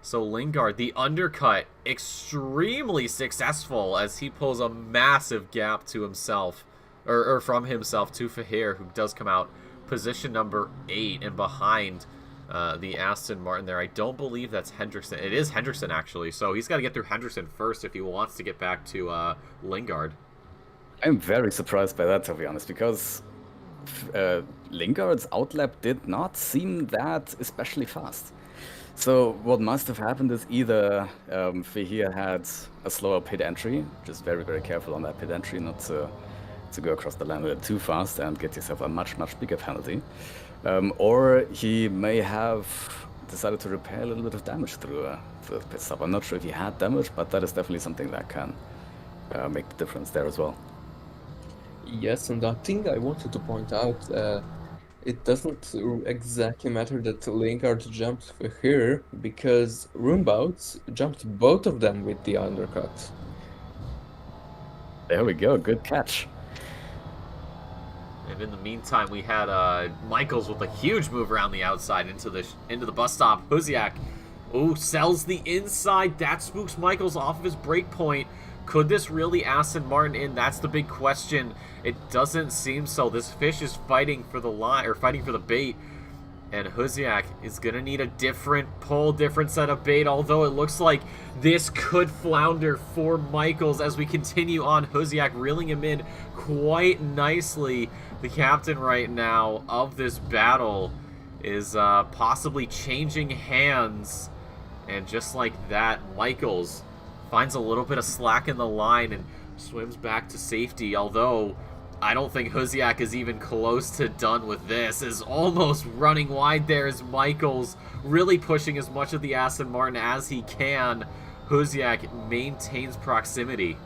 Speaker 1: So Lingard, the undercut, extremely successful as he pulls a massive gap to himself, or from himself to Fahir, who does come out position number 8 and behind the Aston Martin there. I don't believe that's Hendrickson. It is Hendrickson, actually. So he's got to get through Hendrickson first if he wants to get back to Lingard.
Speaker 2: I'm very surprised by that, to be honest, because Lingard's outlap did not seem that especially fast. So what must have happened is either Fahir had a slower pit entry, just very, very careful on that pit entry, not to go across the line with it too fast and get yourself a much, much bigger penalty. Or he may have decided to repair a little bit of damage through the pit stop. I'm not sure if he had damage, but that is definitely something that can make the difference there as well.
Speaker 3: Yes, and I think I wanted to point out, it doesn't exactly matter that Lingard jumped for here, because Roombout jumped both of them with the undercut.
Speaker 2: There we go, good catch.
Speaker 1: And in the meantime, we had Michaels with a huge move around the outside into the bus stop. Huziak, sells the inside. That spooks Michaels off of his break point. Could this really Aston Martin in? That's the big question. It doesn't seem so. This fish is fighting for the line, or fighting for the bait. And Huziak is going to need a different pull, different set of bait, although it looks like this could flounder for Michaels as we continue on. Huziak reeling him in quite nicely. The captain right now of this battle is possibly changing hands. And just like that, Michaels finds a little bit of slack in the line and swims back to safety, although I don't think Huziak is even close to done with this. Is almost running wide there as Michaels really pushing as much of the Aston Martin as he can. Huziak maintains proximity.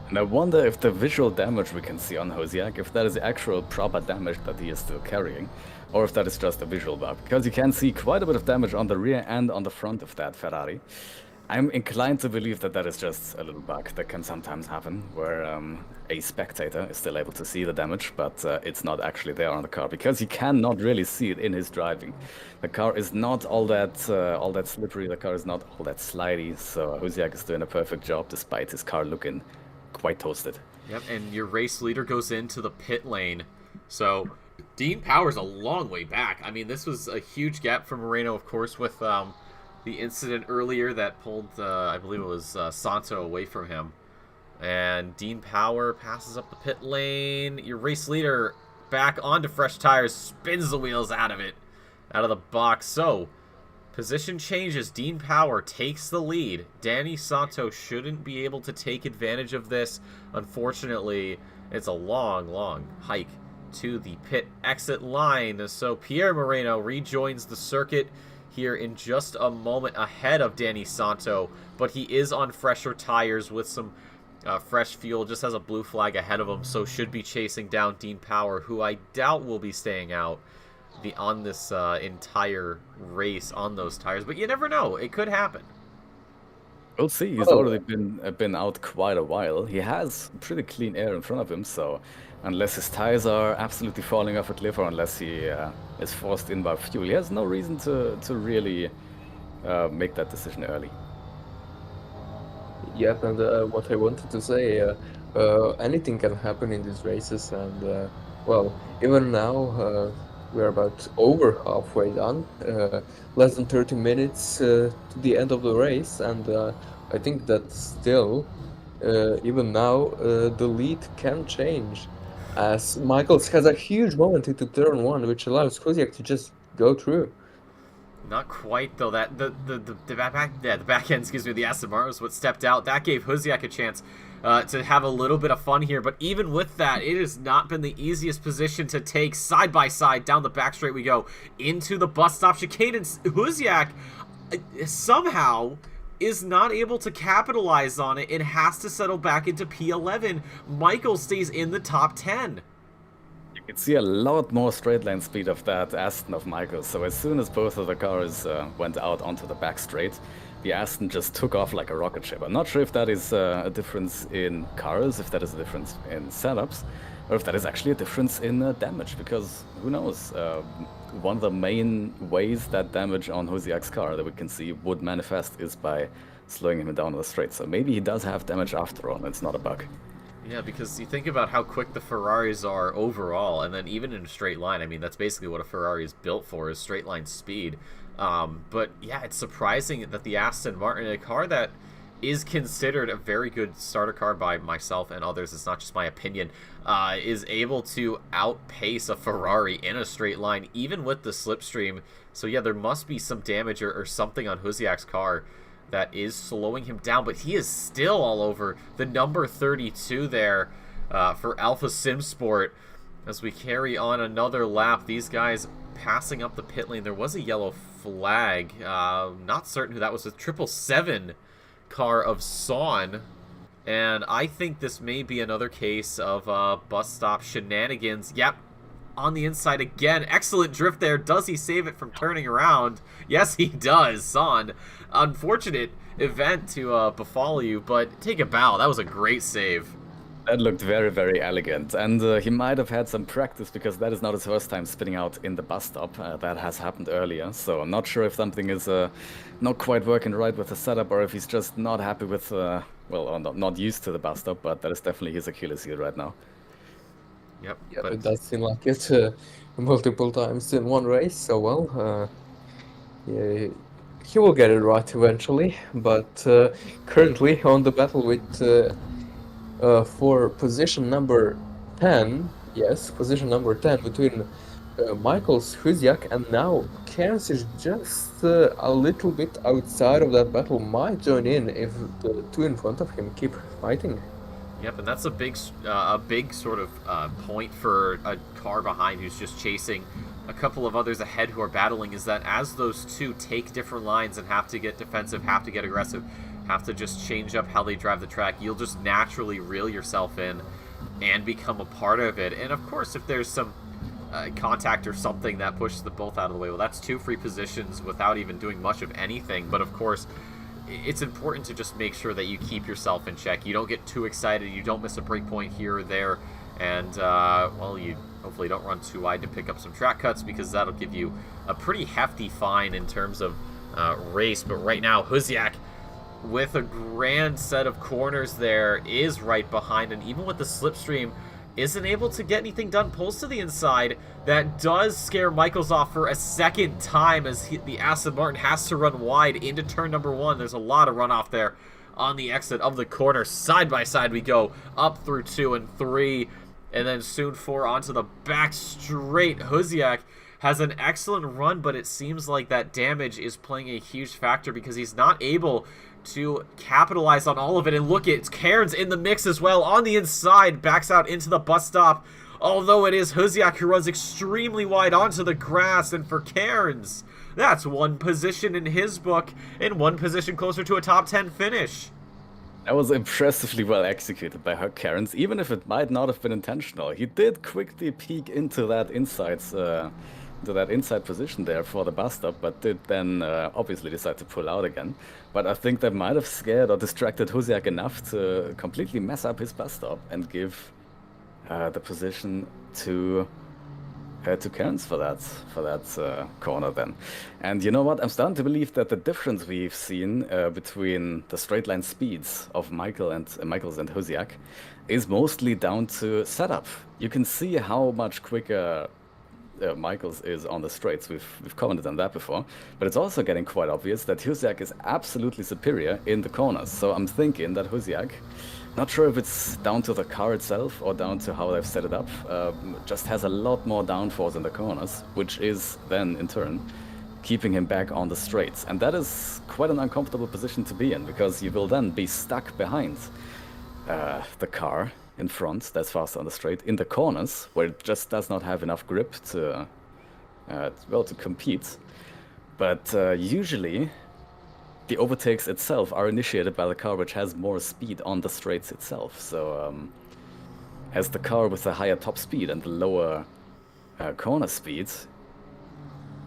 Speaker 2: And I wonder if the visual damage we can see on Huziak, if that is actual proper damage that he is still carrying, or if that is just a visual bug. Because you can see quite a bit of damage on the rear and on the front of that Ferrari. I'm inclined to believe that that is just a little bug that can sometimes happen, where a spectator is still able to see the damage, but it's not actually there on the car, because you cannot really see it in his driving. The car is not all that slippery, the car is not all that slidey, so Huziak is doing a perfect job despite his car looking quite toasted.
Speaker 1: Yep, and your race leader goes into the pit lane, so Dean Power's a long way back. I mean, this was a huge gap for Moreno, of course, with the incident earlier that pulled, I believe it was Santo away from him. And Dean Power passes up the pit lane. Your race leader back onto fresh tires, spins the wheels out of the box. So, position changes. Dean Power takes the lead. Danny Santo shouldn't be able to take advantage of this. Unfortunately, it's a long, long hike to the pit exit line. So Pierre Moreno rejoins the circuit here in just a moment ahead of Danny Santo, but he is on fresher tires with some fresh fuel, just has a blue flag ahead of him, so should be chasing down Dean Power, who I doubt will be staying out this entire race on those tires. But you never know; it could happen.
Speaker 2: We'll see. He's already been out quite a while. He has pretty clean air in front of him, so unless his tires are absolutely falling off a cliff or unless he is forced in by fuel, he has no reason to really make that decision early.
Speaker 3: Yep, and what I wanted to say, anything can happen in these races, and well, even now we're about over halfway done, less than 30 minutes to the end of the race, and I think that still, even now, the lead can change, as Michaels has a huge moment into turn one, which allows Kuziak to just go through.
Speaker 1: Not quite though. That the back end, excuse me, the Aston Martin was what stepped out. That gave Huziak a chance to have a little bit of fun here. But even with that, it has not been the easiest position to take. Side by side down the back straight we go into the bus stop chicane, and Huziak somehow is not able to capitalize on it and has to settle back into P11. Michael stays in the top 10.
Speaker 2: You can see a lot more straight line speed of that Aston of Michael's. So as soon as both of the cars went out onto the back straight, the Aston just took off like a rocket ship. I'm not sure if that is a difference in cars, if that is a difference in setups, or if that is actually a difference in damage, because who knows? One of the main ways that damage on Huziak's car that we can see would manifest is by slowing him down on the straight. So maybe he does have damage after all, and it's not a bug.
Speaker 1: Yeah, because you think about how quick the Ferraris are overall, and then even in a straight line, I mean, that's basically what a Ferrari is built for, is straight line speed. But yeah, it's surprising that the Aston Martin, a car that is considered a very good starter car by myself and others, it's not just my opinion, is able to outpace a Ferrari in a straight line, even with the slipstream. So yeah, there must be some damage or something on Huziak's car that is slowing him down, but he is still all over the number 32 there for Alpha Sim Sport. As we carry on another lap, these guys passing up the pit lane. There was a yellow flag. Not certain who that was. The 777 car of Son. And I think this may be another case of bus stop shenanigans. Yep, on the inside again. Excellent drift there. Does he save it from turning around? Yes, he does. Son. Unfortunate event to befall you, but take a bow. That was a great save.
Speaker 2: That looked very, very elegant, and he might have had some practice because that is not his first time spinning out in the bus stop. That has happened earlier, so I'm not sure if something is not quite working right with the setup, or if he's just not happy with, well, or not used to the bus stop, but that is definitely his Achilles heel right now.
Speaker 1: Yep.
Speaker 3: Yeah, but it does seem like it multiple times in one race, so well, yeah, he will get it right eventually, but currently on the battle with for position number 10, yes, position number 10 between Michaels, Huziak, and now Cairns is just a little bit outside of that battle, might join in if the two in front of him keep fighting.
Speaker 1: Yep, and that's a big sort of point for a car behind who's just chasing a couple of others ahead who are battling, is that as those two take different lines and have to get defensive, have to get aggressive, have to just change up how they drive the track, you'll just naturally reel yourself in and become a part of it. And of course, if there's some contact or something that pushes them both out of the way, well, that's two free positions without even doing much of anything. But of course, it's important to just make sure that you keep yourself in check. You don't get too excited, you don't miss a break point here or there, and well, you hopefully don't run too wide to pick up some track cuts, because that'll give you a pretty hefty fine in terms of race. But right now, Huziak, with a grand set of corners there, is right behind, and even with the slipstream, isn't able to get anything done, pulls to the inside. That does scare Michaels off for a second time, as the Aston Martin has to run wide into turn number 1. There's a lot of runoff there on the exit of the corner. Side by side we go, up through 2 and 3, and then soon 4 onto the back straight. Huziak has an excellent run, but it seems like that damage is playing a huge factor because he's not able to capitalize on all of it. And look, it's Cairns in the mix as well on the inside, backs out into the bus stop, although it is Huziak who runs extremely wide onto the grass. And for Cairns, that's one position in his book and one position closer to a top 10 finish.
Speaker 2: That was impressively well executed by Herc Cairns, even if it might not have been intentional. He did quickly peek into that insides inside position there for the bus stop, but did then obviously decide to pull out again. But I think that might have scared or distracted Husiak enough to completely mess up his bus stop and give the position to Cairns for that corner then. And you know what? I'm starting to believe that the difference we've seen between the straight line speeds of Michaels and Husiak is mostly down to setup. You can see how much quicker Michaels is on the straights. We've commented on that before, but it's also getting quite obvious that Husiak is absolutely superior in the corners. So I'm thinking that Husiak, not sure if it's down to the car itself or down to how they've set it up, just has a lot more downforce in the corners, which is then, in turn, keeping him back on the straights. And that is quite an uncomfortable position to be in, because you will then be stuck behind the car in front that's faster on the straight in the corners, where it just does not have enough grip to compete. But usually the overtakes itself are initiated by the car which has more speed on the straights itself. So as the car with the higher top speed and the lower corner speed,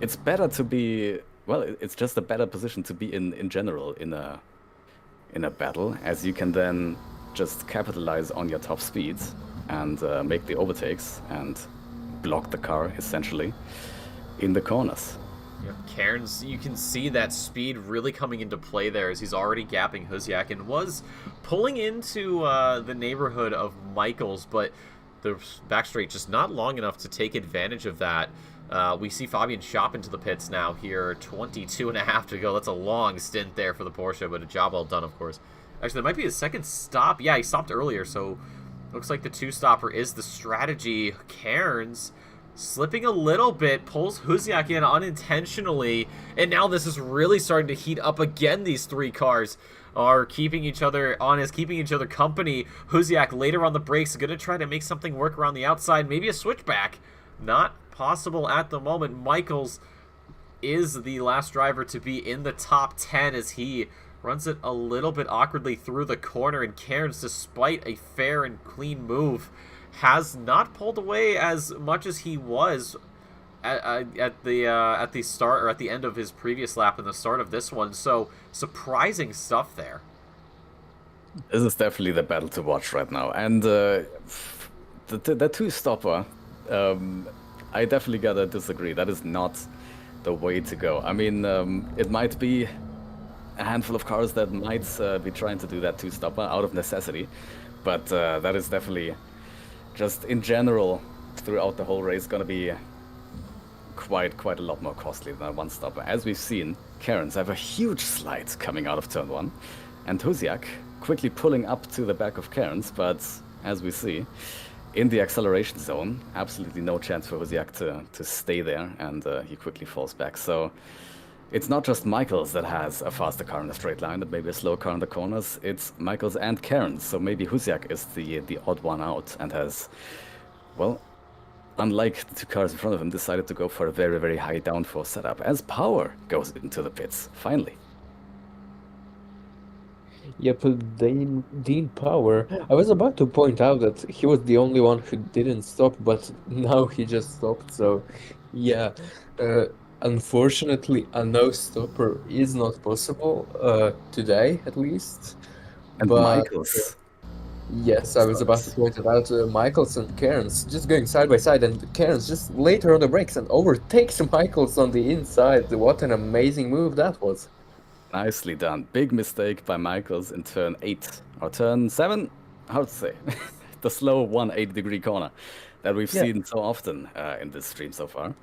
Speaker 2: it's better to be, well, it's just a better position to be in general in a battle, as you can then just capitalize on your top speeds and make the overtakes and block the car essentially in the corners.
Speaker 1: Yeah, Cairns, you can see that speed really coming into play there as he's already gapping Husiak and was pulling into the neighborhood of Michaels, but the back straight just not long enough to take advantage of that. We see Fabian Schopp into the pits now here, 22 and a half to go. That's a long stint there for the Porsche, but a job well done, of course. Actually, that might be his second stop. Yeah, he stopped earlier, so looks like the two-stopper is the strategy. Cairns slipping a little bit, pulls Husiak in unintentionally, and now this is really starting to heat up again. These three cars are keeping each other honest, keeping each other company. Husiak later on the brakes is going to try to make something work around the outside, maybe a switchback. Not possible at the moment. Michaels is the last driver to be in the top 10 as he runs it a little bit awkwardly through the corner, and Cairns, despite a fair and clean move, has not pulled away as much as he was at the start, or at the end of his previous lap and the start of this one. So surprising stuff there.
Speaker 2: This is definitely the battle to watch right now, and the two-stopper, I definitely gotta disagree. That is not the way to go. I mean, it might be a handful of cars that might be trying to do that two-stopper out of necessity, but that is definitely, just in general, throughout the whole race, going to be quite a lot more costly than a one-stopper. As we've seen, Cairns have a huge slide coming out of turn 1, and Husiak quickly pulling up to the back of Cairns, but as we see, in the acceleration zone, absolutely no chance for Husiak to stay there, and he quickly falls back. So it's not just Michaels that has a faster car in the straight line, but maybe a slow car in the corners. It's Michaels and Cairns. So maybe Husiak is the odd one out and has, well, unlike the two cars in front of him, decided to go for a very, very high downforce setup as Power goes into the pits, finally.
Speaker 3: Yep, Dean Power. I was about to point out that he was the only one who didn't stop, but now he just stopped. So, yeah. Unfortunately, a no-stopper is not possible today, at least.
Speaker 2: And
Speaker 3: But
Speaker 2: Michaels.
Speaker 3: yes, I was about to point it out. Michaels and Cairns just going side by side, and Cairns just later on the brakes and overtakes Michaels on the inside. What an amazing move that was!
Speaker 2: Nicely done. Big mistake by Michaels in turn 8 or turn 7. How to say? The slow 180-degree corner that we've seen so often in this stream so far.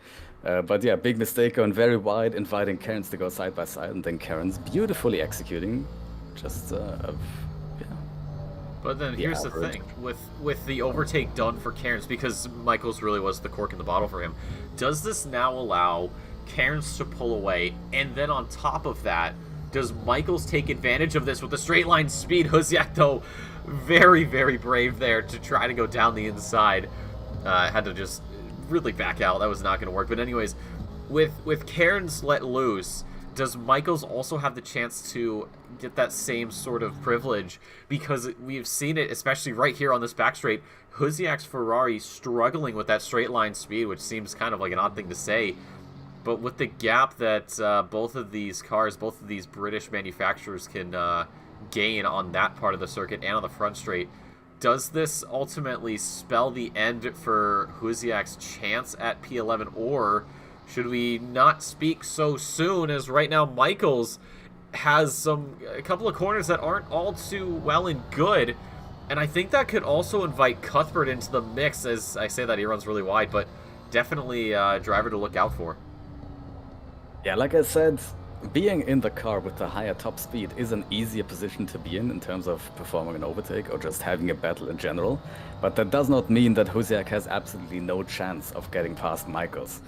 Speaker 2: But yeah, big mistake going very wide, inviting Cairns to go side by side, and then Cairns beautifully executing. Just
Speaker 1: But then here's the thing, with the overtake done for Cairns, because Michaels really was the cork in the bottle for him, does this now allow Cairns to pull away, and then on top of that, does Michaels take advantage of this with the straight line speed? Husiak, though, very, very brave there to try to go down the inside. Had to just really back out. That was not going to work. But anyways, with Cairns let loose, does Michaels also have the chance to get that same sort of privilege, because we've seen it, especially right here on this back straight. Huziak's Ferrari struggling with that straight line speed, which seems kind of like an odd thing to say. But with the gap that both of these cars, both of these British manufacturers can gain on that part of the circuit and on the front straight, does this ultimately spell the end for Huziak's chance at P11, or should we not speak so soon, as right now Michaels has a couple of corners that aren't all too well and good, and I think that could also invite Cuthbert into the mix. As I say that, he runs really wide, but definitely a driver to look out for.
Speaker 2: Yeah, like I said, being in the car with the higher top speed is an easier position to be in terms of performing an overtake or just having a battle in general. But that does not mean that Huziak has absolutely no chance of getting past Michaels.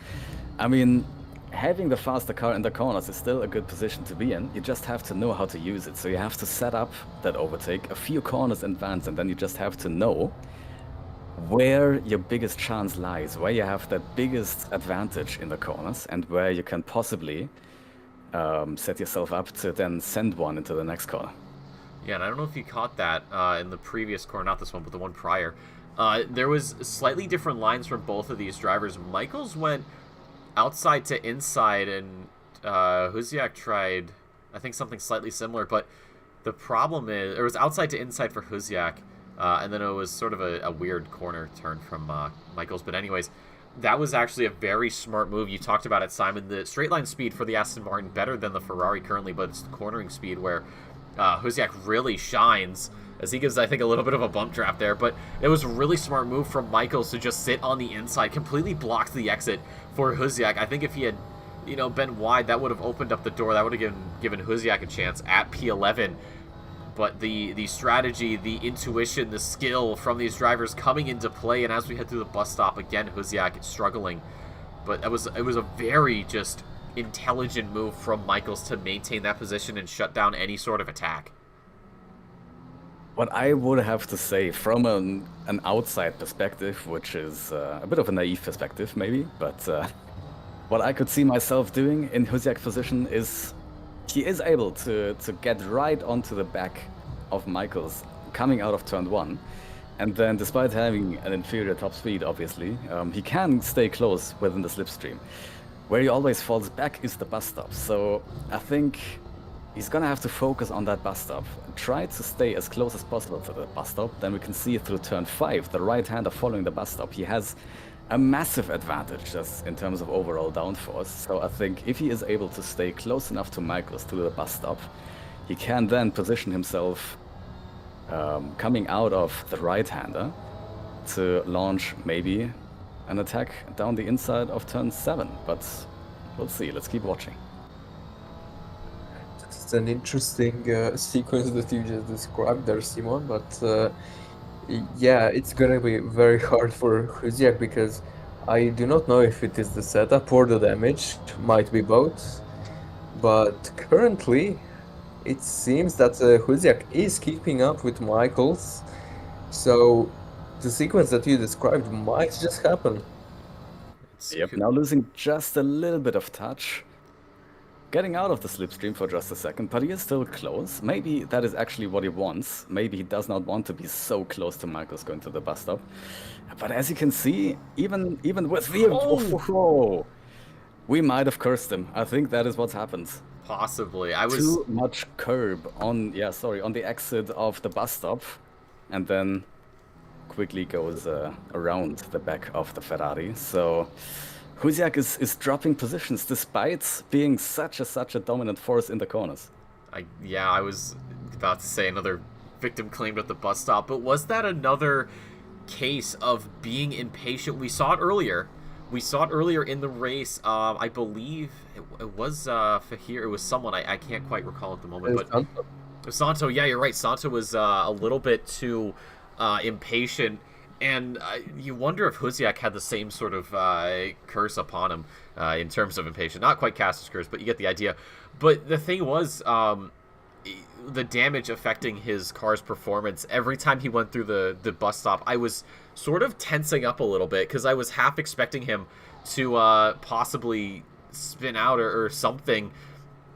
Speaker 2: I mean, having the faster car in the corners is still a good position to be in. You just have to know how to use it. So you have to set up that overtake a few corners in advance, and then you just have to know where your biggest chance lies, where you have that biggest advantage in the corners, and where you can possibly set yourself up to then send one into the next corner.
Speaker 1: Yeah, and I don't know if you caught that in the previous corner, not this one, but the one prior. There was slightly different lines from both of these drivers. Michaels went outside to inside, and Huziak tried, I think, something slightly similar, but the problem is, it was outside to inside for Huziak, and then it was sort of a weird corner turn from Michaels. But anyways, that was actually a very smart move. You talked about it, Simon. The straight line speed for the Aston Martin better than the Ferrari currently, but it's the cornering speed where Huziak really shines, as he gives, I think, a little bit of a bump draft there. But it was a really smart move from Michaels to just sit on the inside, completely blocked the exit for Huziak. I think if he had, been wide, that would have opened up the door. That would have given Huziak a chance at P11. But the strategy, the intuition, the skill from these drivers coming into play, and as we head through the bus stop, again, Huziak struggling. But it was a very just intelligent move from Michaels to maintain that position and shut down any sort of attack.
Speaker 2: What I would have to say from an outside perspective, which is a bit of a naive perspective maybe, but what I could see myself doing in Huziak's position is he is able to get right onto the back of Michaels coming out of turn 1. And then, despite having an inferior top speed, obviously, he can stay close within the slipstream. Where he always falls back is the bus stop. So I think he's gonna have to focus on that bus stop. Try to stay as close as possible to the bus stop. Then we can see through turn 5, the right-hander following the bus stop. He has a massive advantage just in terms of overall downforce. So I think if he is able to stay close enough to Michaels to the bus stop, he can then position himself coming out of the right-hander to launch maybe an attack down the inside of turn 7. But we'll see. Let's keep watching.
Speaker 3: It's an interesting sequence that you just described there, Simon, but yeah, it's gonna be very hard for Huziak, because I do not know if it is the setup or the damage, might be both, but currently it seems that Huziak is keeping up with Michaels, so the sequence that you described might just happen.
Speaker 2: Yep, now losing just a little bit of touch. Getting out of the slipstream for just a second, but he is still close. Maybe that is actually what he wants. Maybe he does not want to be so close to Michaels going to the bus stop. But as you can see, even with the we might have cursed him. I think that is what's happened.
Speaker 1: Possibly.
Speaker 2: Too much curb on the exit of the bus stop, and then quickly goes around the back of the Ferrari. So Huziak is dropping positions despite being such a dominant force in the corners.
Speaker 1: I was about to say another victim claimed at the bus stop, but was that another case of being impatient? We saw it earlier. We saw it earlier in the race. I believe it was Fahir. It was someone. I can't quite recall at the moment. But Santo, yeah, you're right. Santo was a little bit too impatient. And you wonder if Huziak had the same sort of curse upon him in terms of impatience. Not quite Caster's curse, but you get the idea. But the thing was, the damage affecting his car's performance. Every time he went through the bus stop, I was sort of tensing up a little bit, because I was half expecting him to possibly spin out or something.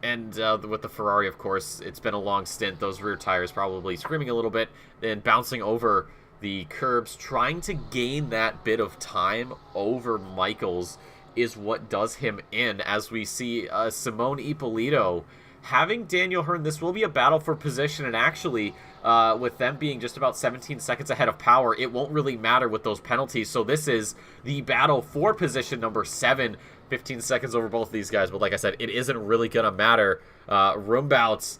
Speaker 1: And with the Ferrari, of course, it's been a long stint. Those rear tires probably screaming a little bit, then bouncing over the curbs, trying to gain that bit of time over Michaels is what does him in, as we see Simone Ippolito having Daniel Hearn. This will be a battle for position, and actually, with them being just about 17 seconds ahead of Power, it won't really matter with those penalties. So this is the battle for position number 7. 15 seconds over both of these guys, but like I said, it isn't really gonna matter. Roombouts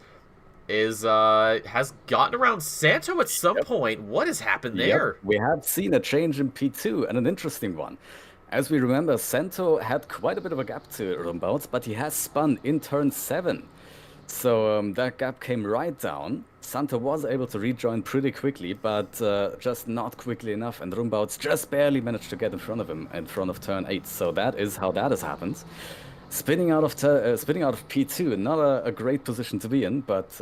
Speaker 1: has gotten around Santo at some point. What has happened there?
Speaker 2: We have seen a change in P2, and an interesting one. As we remember, Santo had quite a bit of a gap to Roombouts, but he has spun in turn 7. So that gap came right down. Santo was able to rejoin pretty quickly, but just not quickly enough, and Roombouts just barely managed to get in front of him, in front of turn 8. So that is how that has happened. Spinning out of P2, not a great position to be in, but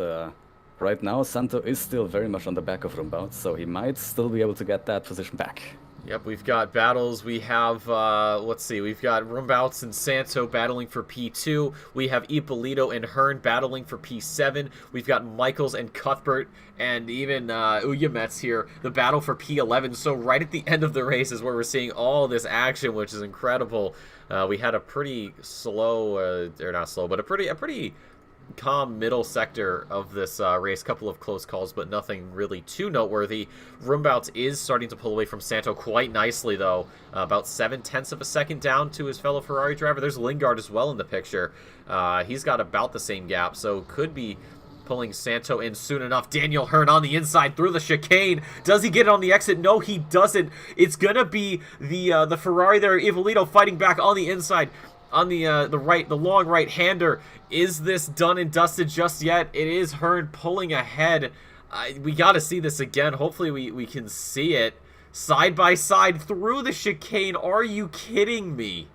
Speaker 2: right now Santo is still very much on the back of Roombouts, so he might still be able to get that position back.
Speaker 1: Yep, we've got battles. We have, let's see, we've got Roombouts and Santo battling for P2. We have Ippolito and Hearn battling for P7. We've got Michaels and Cuthbert and even Uyamets here, the battle for P11. So right at the end of the race is where we're seeing all this action, which is incredible. We had a pretty slow, or not slow, but a pretty calm middle sector of this race. Couple of close calls, but nothing really too noteworthy. Roombouts is starting to pull away from Santo quite nicely, though. About 0.7 of a second down to his fellow Ferrari driver. There's Lingard as well in the picture. He's got about the same gap, so could be pulling Santo in soon enough. Daniel Hearn on the inside through the chicane. Does he get it on the exit? No, he doesn't. It's gonna be the Ferrari there, Ippolito fighting back on the inside. On the long right-hander. Is this done and dusted just yet? It is Hearn pulling ahead. We got to see this again. Hopefully we can see it. Side by side through the chicane. Are you kidding me?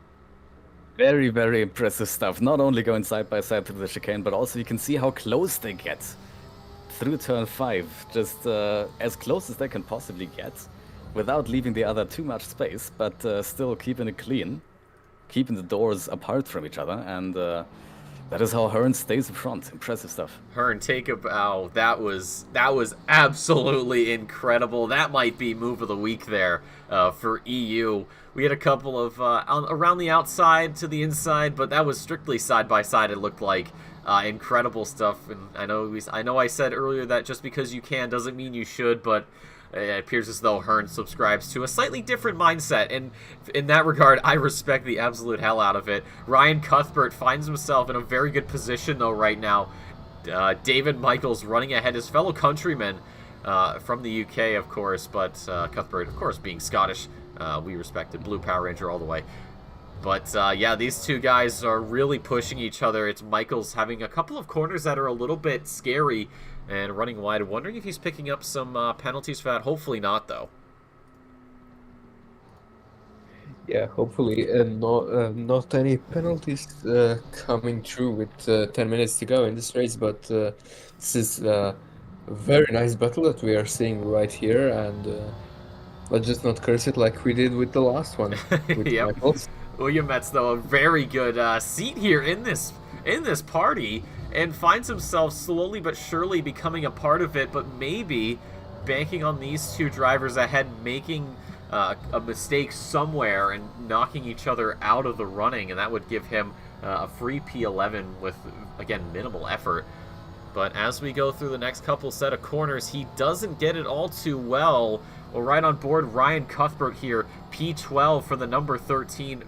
Speaker 2: Very, very impressive stuff. Not only going side by side through the chicane, but also you can see how close they get through turn 5. Just as close as they can possibly get without leaving the other too much space, but still keeping it clean. Keeping the doors apart from each other, and that is how Hearn stays in front. Impressive stuff.
Speaker 1: Hearn, take a bow. That was absolutely incredible. That might be move of the week there for EU. We had a couple of around the outside to the inside, but that was strictly side by side. It looked like incredible stuff. And I know I said earlier that just because you can doesn't mean you should, but it appears as though Hearn subscribes to a slightly different mindset, and in that regard, I respect the absolute hell out of it. Ryan Cuthbert finds himself in a very good position, though, right now. David Michaels running ahead, his fellow countryman from the UK, of course, but Cuthbert, of course, being Scottish, we respected Blue Power Ranger all the way. But, yeah, these two guys are really pushing each other. It's Michaels having a couple of corners that are a little bit scary, and running wide. Wondering if he's picking up some penalties for that. Hopefully not, though.
Speaker 3: Yeah, hopefully not any penalties coming through with 10 minutes to go in this race, but this is a very nice battle that we are seeing right here, and let's just not curse it like we did with the last one with
Speaker 1: Yep.
Speaker 3: Michaels.
Speaker 1: William Metz, though, a very good seat here in this party, and finds himself slowly but surely becoming a part of it, but maybe banking on these two drivers ahead, making a mistake somewhere and knocking each other out of the running, and that would give him a free P11 with, again, minimal effort. But as we go through the next couple set of corners, he doesn't get it all too well. Well, right on board, Ryan Cuthbert here, P12 for the number 13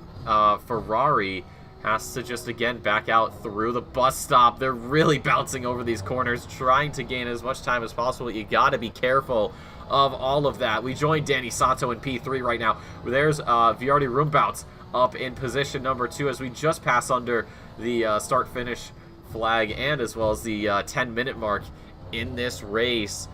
Speaker 1: Ferrari. Has to just, again, back out through the bus stop. They're really bouncing over these corners, trying to gain as much time as possible. You got to be careful of all of that. We join Danny Sato in P3 right now. There's Viardi Roombouts up in position number 2 as we just pass under the start-finish flag, and as well as the 10-minute mark in this race.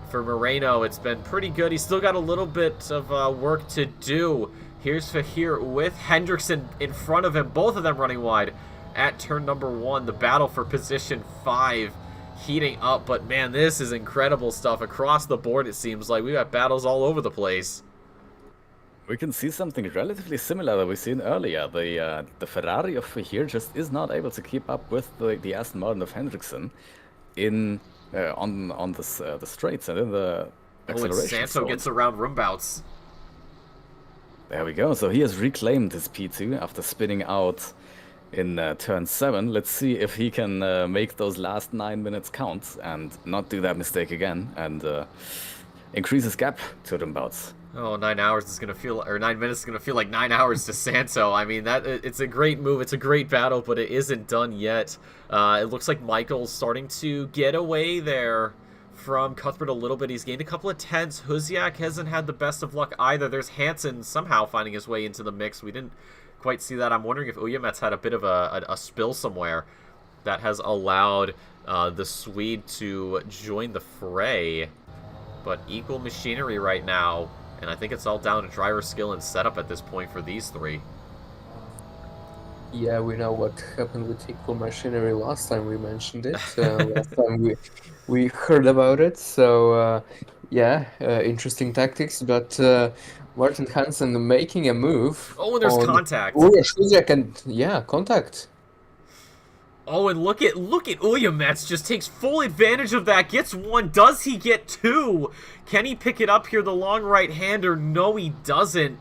Speaker 1: For Moreno, it's been pretty good. He's still got a little bit of work to do. Here's Fahir with Hendrickson in front of him, both of them running wide at turn number 1. The battle for position 5 heating up, but man, this is incredible stuff across the board. It seems like we got battles all over the place.
Speaker 2: We can see something relatively similar that we've seen earlier. The Ferrari of here just is not able to keep up with the Aston Martin of Hendrickson in on the straights and in the acceleration.
Speaker 1: And Santo gets around roundabouts.
Speaker 2: There we go. So he has reclaimed his P2 after spinning out in turn 7. Let's see if he can make those last 9 minutes count and not do that mistake again and increase his gap to roundabouts.
Speaker 1: Oh, 9 hours is gonna feel, or 9 minutes is gonna feel like 9 hours to Santo. I mean, it's a great move, it's a great battle, but it isn't done yet. It looks like Michael's starting to get away there from Cuthbert a little bit. He's gained a couple of tenths. Huziak hasn't had the best of luck either. There's Hansen somehow finding his way into the mix. We didn't quite see that. I'm wondering if Uyamets had a bit of a spill somewhere that has allowed the Swede to join the fray. But equal machinery right now. And I think it's all down to driver skill and setup at this point for these three.
Speaker 3: Yeah, we know what happened with equal machinery last time we mentioned it. Last time we heard about it. So, yeah, interesting tactics. But Martin Hansen making a move.
Speaker 1: Oh, and there's contact.
Speaker 3: Yeah, contact.
Speaker 1: Oh, and look at Uyamets, just takes full advantage of that, gets one. Does he get two? Can he pick it up here, the long right-hander? No, he doesn't.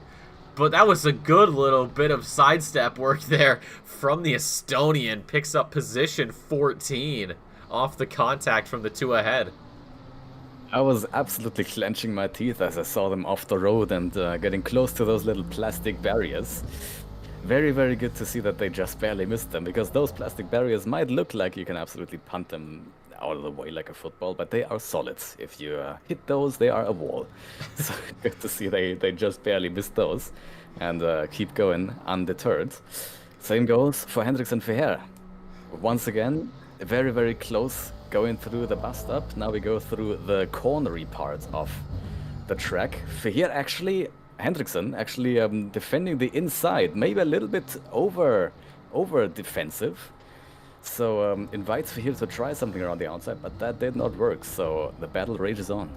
Speaker 1: But that was a good little bit of sidestep work there from the Estonian. Picks up position 14 off the contact from the two ahead.
Speaker 2: I was absolutely clenching my teeth as I saw them off the road and getting close to those little plastic barriers. Very, very good to see that they just barely missed them, because those plastic barriers might look like you can absolutely punt them out of the way like a football, but they are solid. If you hit those, they are a wall. So good to see they just barely missed those and keep going undeterred. Same goes for Hendricks and Feher. Once again, very, very close going through the bus stop. Now we go through the cornery part of the track. Feher actually... Hendrickson actually defending the inside, maybe a little bit over defensive. So invites Feher to try something around the outside, but that did not work. So the battle rages on.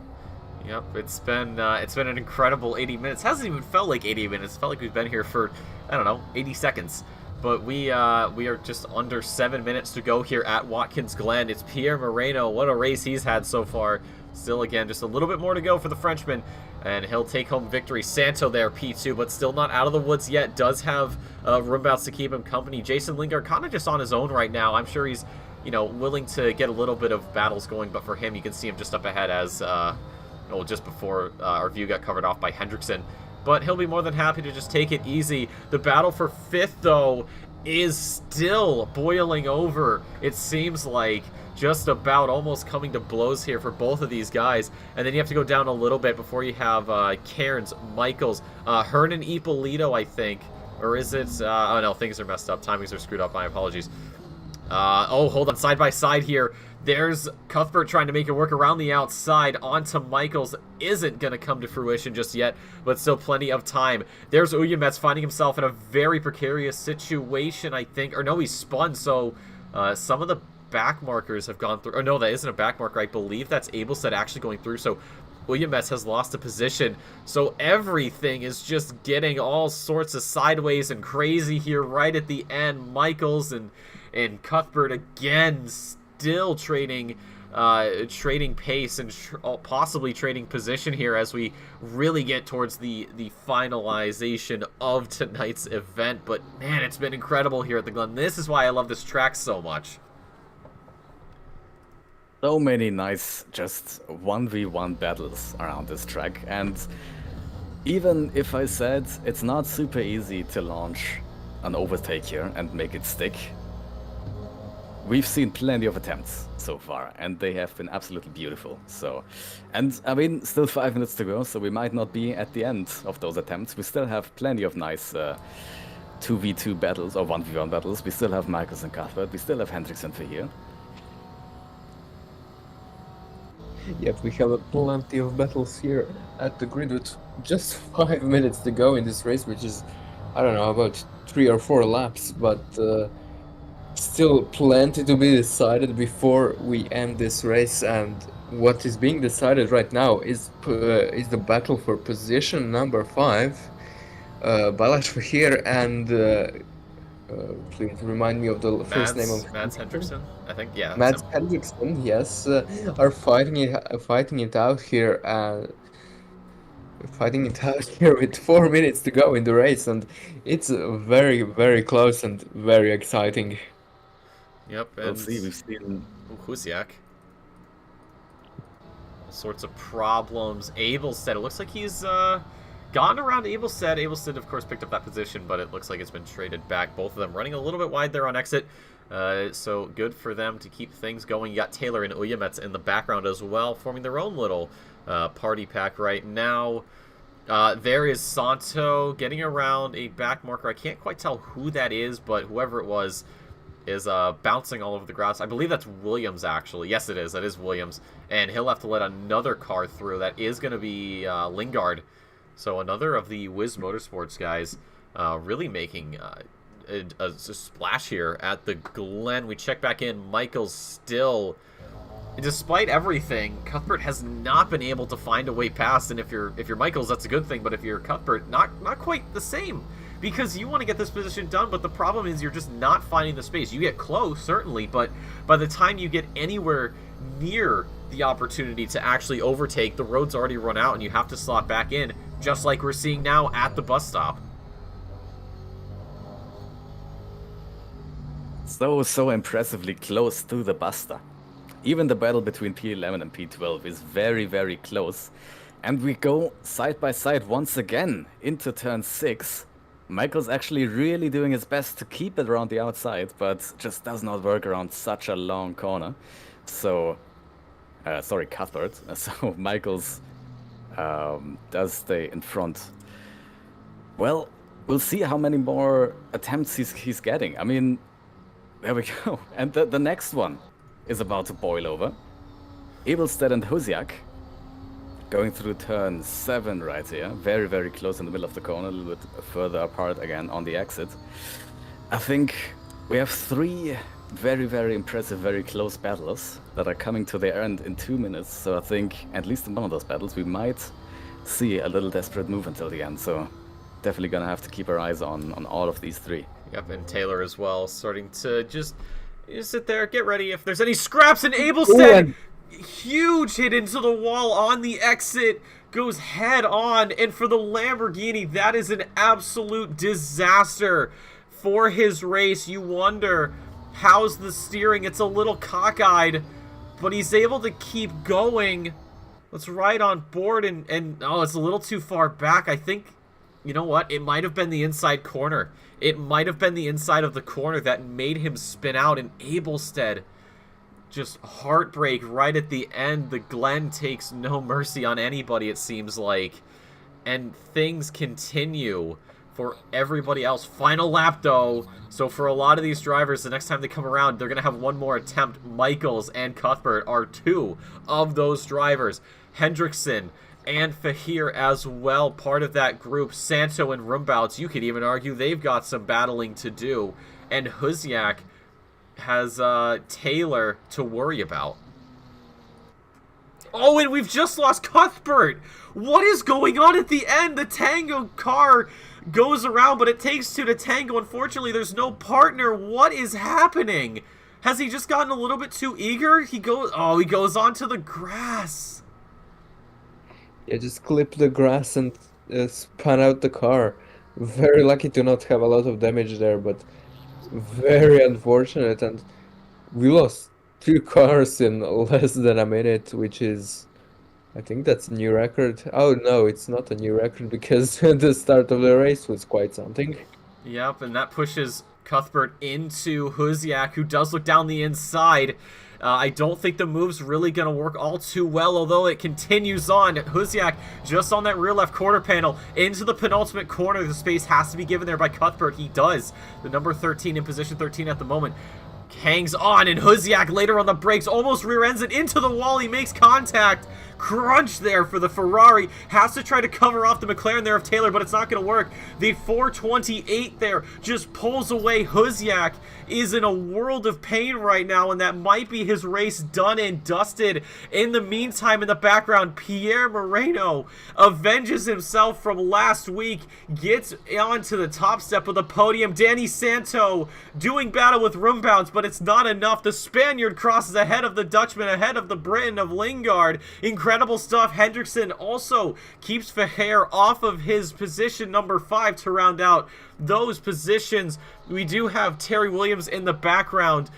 Speaker 1: Yep, it's been an incredible 80 minutes. Hasn't even felt like 80 minutes. It felt like we've been here for, I don't know, 80 seconds. But we are just under 7 minutes to go here at Watkins Glen. It's Pierre Moreno. What a race he's had so far. Still, again, just a little bit more to go for the Frenchman, and he'll take home victory. Santo there, P2, but still not out of the woods yet. Does have roundabouts to keep him company. Jason Lingard kind of just on his own right now. I'm sure he's, willing to get a little bit of battles going, but for him, you can see him just up ahead as, just before our view got covered off by Hendrickson. But he'll be more than happy to just take it easy. The battle for 5th, though, is still boiling over. It seems like just about almost coming to blows here for both of these guys. And then you have to go down a little bit before you have Cairns, Michaels, Hernan Ippolito, I think. Or is it... oh, no, things are messed up. Timings are screwed up. My apologies. Oh, hold on. Side by side here. There's Cuthbert trying to make it work around the outside onto Michaels. Isn't going to come to fruition just yet, but still plenty of time. There's Uyamets finding himself in a very precarious situation, I think. Or no, he's spun, so some of the back markers have gone through. Or no, that isn't a back marker. I believe that's Abelstead actually going through, so Uyamets has lost a position. So everything is just getting all sorts of sideways and crazy here right at the end. Michaels and Cuthbert again still trading pace and possibly trading position here as we really get towards the finalization of tonight's event. But man, it's been incredible here at the Glen. This is why I love this track so much.
Speaker 2: So many nice just 1v1 battles around this track, and even if I said it's not super easy to launch an overtake here and make it stick, we've seen plenty of attempts so far, and they have been absolutely beautiful. So, and I mean, still 5 minutes to go, so we might not be at the end of those attempts. We still have plenty of nice 2v2 battles or 1v1 battles. We still have Michaels and Cuthbert. We still have Hendricks and Feher.
Speaker 3: Yep, we have plenty of battles here at the grid with just 5 minutes to go in this race, which is, I don't know, about 3 or 4 laps, but still plenty to be decided before we end this race. And what is being decided right now is the battle for position number 5. Balázs here, and please remind me of the first name of
Speaker 1: Mads Hendrickson, I think. Yeah, that's
Speaker 3: Mads
Speaker 1: him.
Speaker 3: Hendrickson, yes, are fighting it out here, with 4 minutes to go in the race, and it's very, very close and very exciting.
Speaker 1: Yep,
Speaker 2: We'll
Speaker 1: and
Speaker 2: see. We've seen
Speaker 1: Husiak. All sorts of problems. Abelstead, it looks like he's gone around Abelstead. Abelstead, of course, picked up that position, but it looks like it's been traded back. Both of them running a little bit wide there on exit. So good for them to keep things going. You got Taylor and Uyamets in the background as well, forming their own little party pack right now. There is Santo getting around a back marker. I can't quite tell who that is, but whoever it was is bouncing all over the grass. I believe that's Williams, actually. Yes, it is. That is Williams. And he'll have to let another car through. That is going to be Lingard. So another of the Wiz Motorsports guys really making a splash here at the Glen. We check back in. Michael's still... Despite everything, Cuthbert has not been able to find a way past, and if you're Michaels, that's a good thing, but if you're Cuthbert, not quite the same, because you want to get this position done, but the problem is you're just not finding the space. You get close, certainly, but by the time you get anywhere near the opportunity to actually overtake, the road's already run out, and you have to slot back in, just like we're seeing now at the bus stop.
Speaker 2: so impressively close to the bus stop. Even the battle between P11 and P12 is very, very close. And we go side by side once again into turn 6. Michael's actually really doing his best to keep it around the outside, but just does not work around such a long corner. So, sorry, Cuthbert. So Michael's does stay in front. Well, we'll see how many more attempts he's getting. I mean, there we go. And the next one is about to boil over. Abelstead and Husiak going through turn 7 right here. Very, very close in the middle of the corner, a little bit further apart again on the exit. I think we have 3 very, very impressive, very close battles that are coming to their end in 2 minutes. So I think at least in one of those battles we might see a little desperate move until the end. So definitely gonna have to keep our eyes on all of these 3.
Speaker 1: Yep, and Taylor as well, starting to just sit there, get ready if there's any scraps, and Abelstead, huge hit into the wall on the exit, goes head on, and for the Lamborghini, that is an absolute disaster for his race. You wonder, how's the steering? It's a little cockeyed, but he's able to keep going. Let's right on board, and oh, it's a little too far back. I think, you know what? It might have been the inside corner. It might have been the inside of the corner that made him spin out, and Abelstead, just heartbreak right at the end. The Glen takes no mercy on anybody, it seems like. And things continue for everybody else. Final lap, though. So for a lot of these drivers, the next time they come around, they're going to have one more attempt. Michaels and Cuthbert are 2 of those drivers. Hendrickson and Fahir as well, part of that group. Santo and Rumbouts, you could even argue they've got some battling to do. And Husiak has Taylor to worry about. Oh, and we've just lost Cuthbert! What is going on at the end? The Tango car goes around, but it takes 2 to tango. Unfortunately, there's no partner. What is happening? Has he just gotten a little bit too eager? He goes onto the grass.
Speaker 3: Yeah, just clip the grass and spun out the car. Very lucky to not have a lot of damage there, but very unfortunate. And we lost 2 cars in less than a minute, which is, I think that's a new record. Oh no, it's not a new record because the start of the race was quite something.
Speaker 1: Yep, and that pushes Cuthbert into Husiak, who does look down the inside. I don't think the move's really going to work all too well, although it continues on. Husiak just on that rear left quarter panel into the penultimate corner. The space has to be given there by Cuthbert. He does. The number 13 in position 13 at the moment. hangs on, and Huziak later on the brakes almost rear ends it into the wall. He makes contact. Crunch there for the Ferrari. Has to try to cover off the McLaren there of Taylor, but it's not going to work. The 428 there just pulls away. Huziak is in a world of pain right now, and that might be his race done and dusted. In the meantime, in the background, Pierre Moreno avenges himself from last week, gets onto the top step of the podium. Danny Santo doing battle with Rumbounds, but it's not enough. The Spaniard crosses ahead of the Dutchman, ahead of the Briton of Lingard. Incredible stuff. Hendrickson also keeps Verheer off of his position number 5 to round out those positions. We do have Terry Williams in the background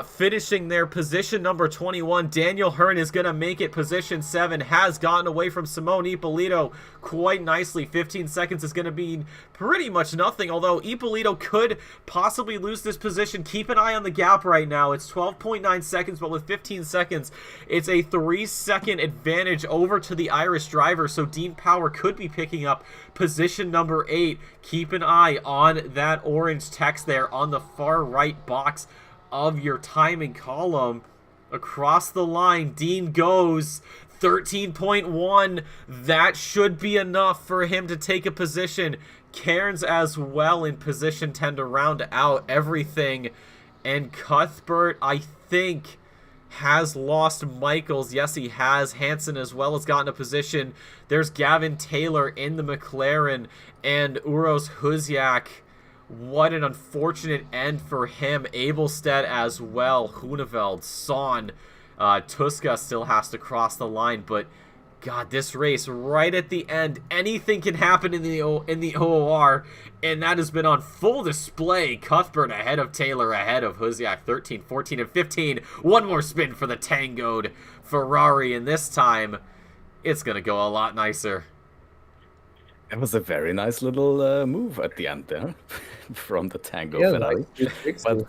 Speaker 1: finishing their position number 21. Daniel Hearn is going to make it position 7. Has gotten away from Simone Ippolito quite nicely. 15 seconds is going to be pretty much nothing, although Ippolito could possibly lose this position. Keep an eye on the gap right now. It's 12.9 seconds, but with 15 seconds, it's a 3-second advantage over to the Irish driver, so Dean Power could be picking up position number 8. Keep an eye on that orange text there on the far right box of your timing column. Across the line, Dean goes 13.1. That should be enough for him to take a position. Cairns as well in position 10 to round out everything. And Cuthbert, I think, has lost Michaels. Yes, he has. Hansen as well has gotten a position. There's Gavin Taylor in the McLaren and Uros Huziak. What an unfortunate end for him. Abelstead as well. Huneveld, Son, Tuska still has to cross the line, but God, this race right at the end, anything can happen in the OOR, and that has been on full display. Cuthbert ahead of Taylor, ahead of Huziak, 13, 14, and 15. One more spin for the tangoed Ferrari, and this time it's going to go a lot nicer.
Speaker 2: It was a very nice little move at the end there from the Tango Ferrari. But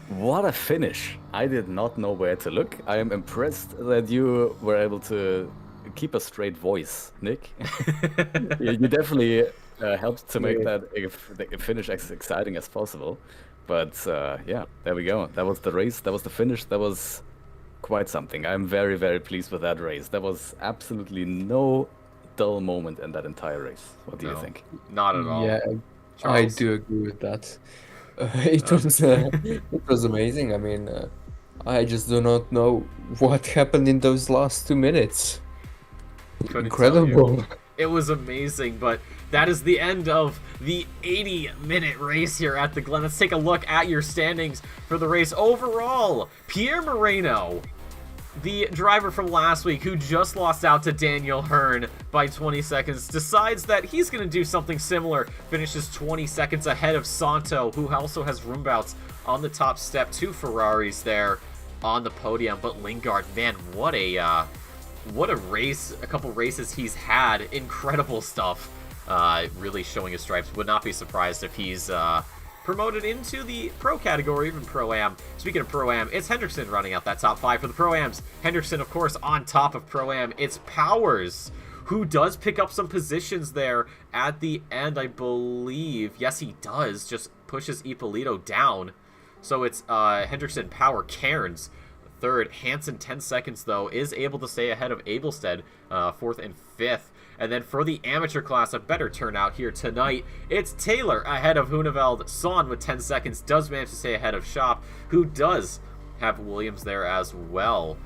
Speaker 2: what a finish. I did not know where to look. I am impressed that you were able to keep a straight voice, Nick. You definitely helped to make that finish as exciting as possible. But yeah, there we go. That was the race. That was the finish. That was quite something. I'm very, very pleased with that race. There was absolutely no dull moment in that entire race. What do you think?
Speaker 1: Not at all.
Speaker 3: Yeah,
Speaker 1: Charles?
Speaker 3: I do agree with that. It was amazing. I mean, I just do not know what happened in those last 2 minutes.
Speaker 1: Couldn't tell you.
Speaker 3: Incredible.
Speaker 1: It was amazing, but that is the end of the 80-minute race here at the Glen. Let's take a look at your standings for the race. Overall, Pierre Moreno, the driver from last week who just lost out to Daniel Hearn by 20 seconds, decides that he's going to do something similar. Finishes 20 seconds ahead of Santo, who also has Rumbouts on the top step. 2 Ferraris there on the podium. But Lingard, man, what a race, a couple races he's had. Incredible stuff. Really showing his stripes. Would not be surprised if he's promoted into the Pro category, even Pro-Am. Speaking of Pro-Am, it's Hendrickson running out that top 5 for the Pro-Ams. Hendrickson, of course, on top of Pro-Am. It's Powers, who does pick up some positions there at the end, I believe. Yes, he does. Just pushes Ippolito down. So it's Hendrickson, Power, Cairns, 3rd. Hansen, 10 seconds, though, is able to stay ahead of Abelstead, 4th and 5th. And then for the amateur class, a better turnout here tonight. It's Taylor ahead of Huneveld. Son with 10 seconds does manage to stay ahead of Shop, who does have Williams there as well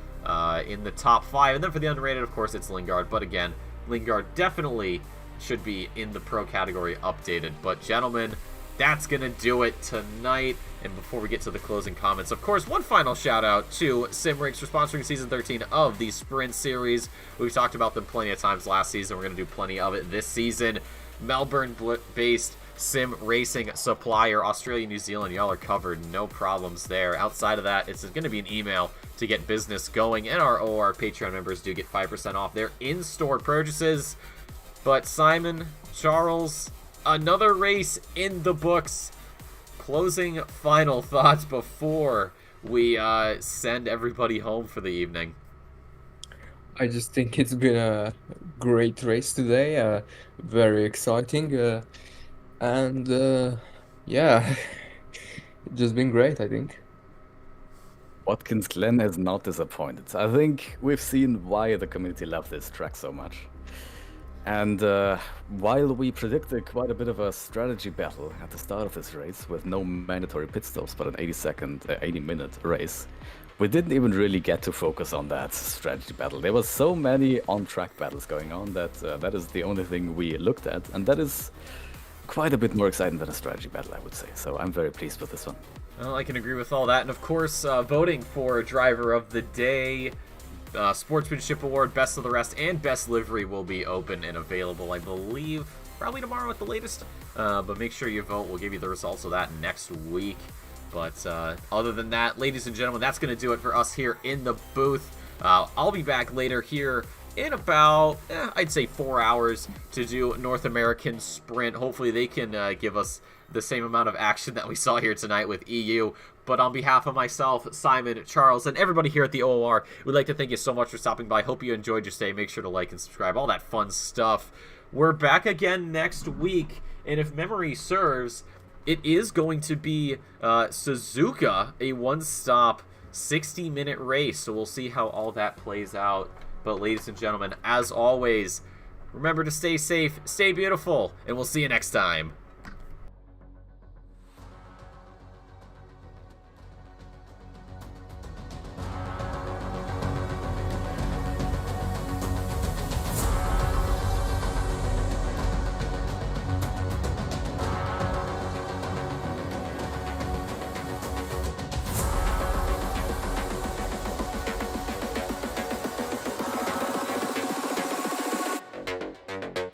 Speaker 1: in the top 5. And then for the underrated, of course, it's Lingard. But again, Lingard definitely should be in the Pro category updated. But gentlemen, that's going to do it tonight. And before we get to the closing comments, of course, one final shout out to Simrigs for sponsoring Season 13 of the Sprint Series. We've talked about them plenty of times last season. We're going to do plenty of it this season. Melbourne-based sim racing supplier, Australia, New Zealand, y'all are covered. No problems there. Outside of that, it's going to be an email to get business going. And our OR Patreon members do get 5% off their in-store purchases. But Simon, Charles, another race in the books. Closing final thoughts before we send everybody home for the evening.
Speaker 3: I just think it's been a great race today, very exciting, and yeah, it's just been great, I think.
Speaker 2: Watkins Glen has not disappointed. I think we've seen why the community loved this track so much. And while we predicted quite a bit of a strategy battle at the start of this race with no mandatory pit stops but an 80-minute race, we didn't even really get to focus on that strategy battle. There were so many on-track battles going on that that is the only thing we looked at, and that is quite a bit more exciting than a strategy battle, I would say. So I'm very pleased with this one.
Speaker 1: Well, I can agree with all that. And of course, voting for Driver of the Day, Sportsmanship Award, Best of the Rest, and Best Livery will be open and available, I believe, probably tomorrow at the latest. But make sure you vote. We'll give you the results of that next week. But other than that, ladies and gentlemen, that's going to do it for us here in the booth. I'll be back later here in about, I'd say 4 hours to do North American Sprint. Hopefully they can give us the same amount of action that we saw here tonight with EU. But on behalf of myself, Simon, Charles, and everybody here at the OOR, we'd like to thank you so much for stopping by. Hope you enjoyed your stay. Make sure to like and subscribe, all that fun stuff. We're back again next week, and if memory serves, it is going to be Suzuka, a one-stop 60-minute race. So we'll see how all that plays out. But ladies and gentlemen, as always, remember to stay safe, stay beautiful, and we'll see you next time.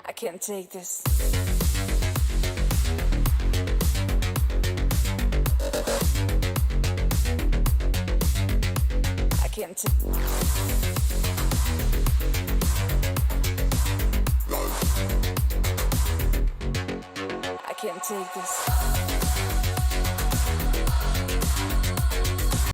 Speaker 4: I can't take this. I can't take. I can't take this.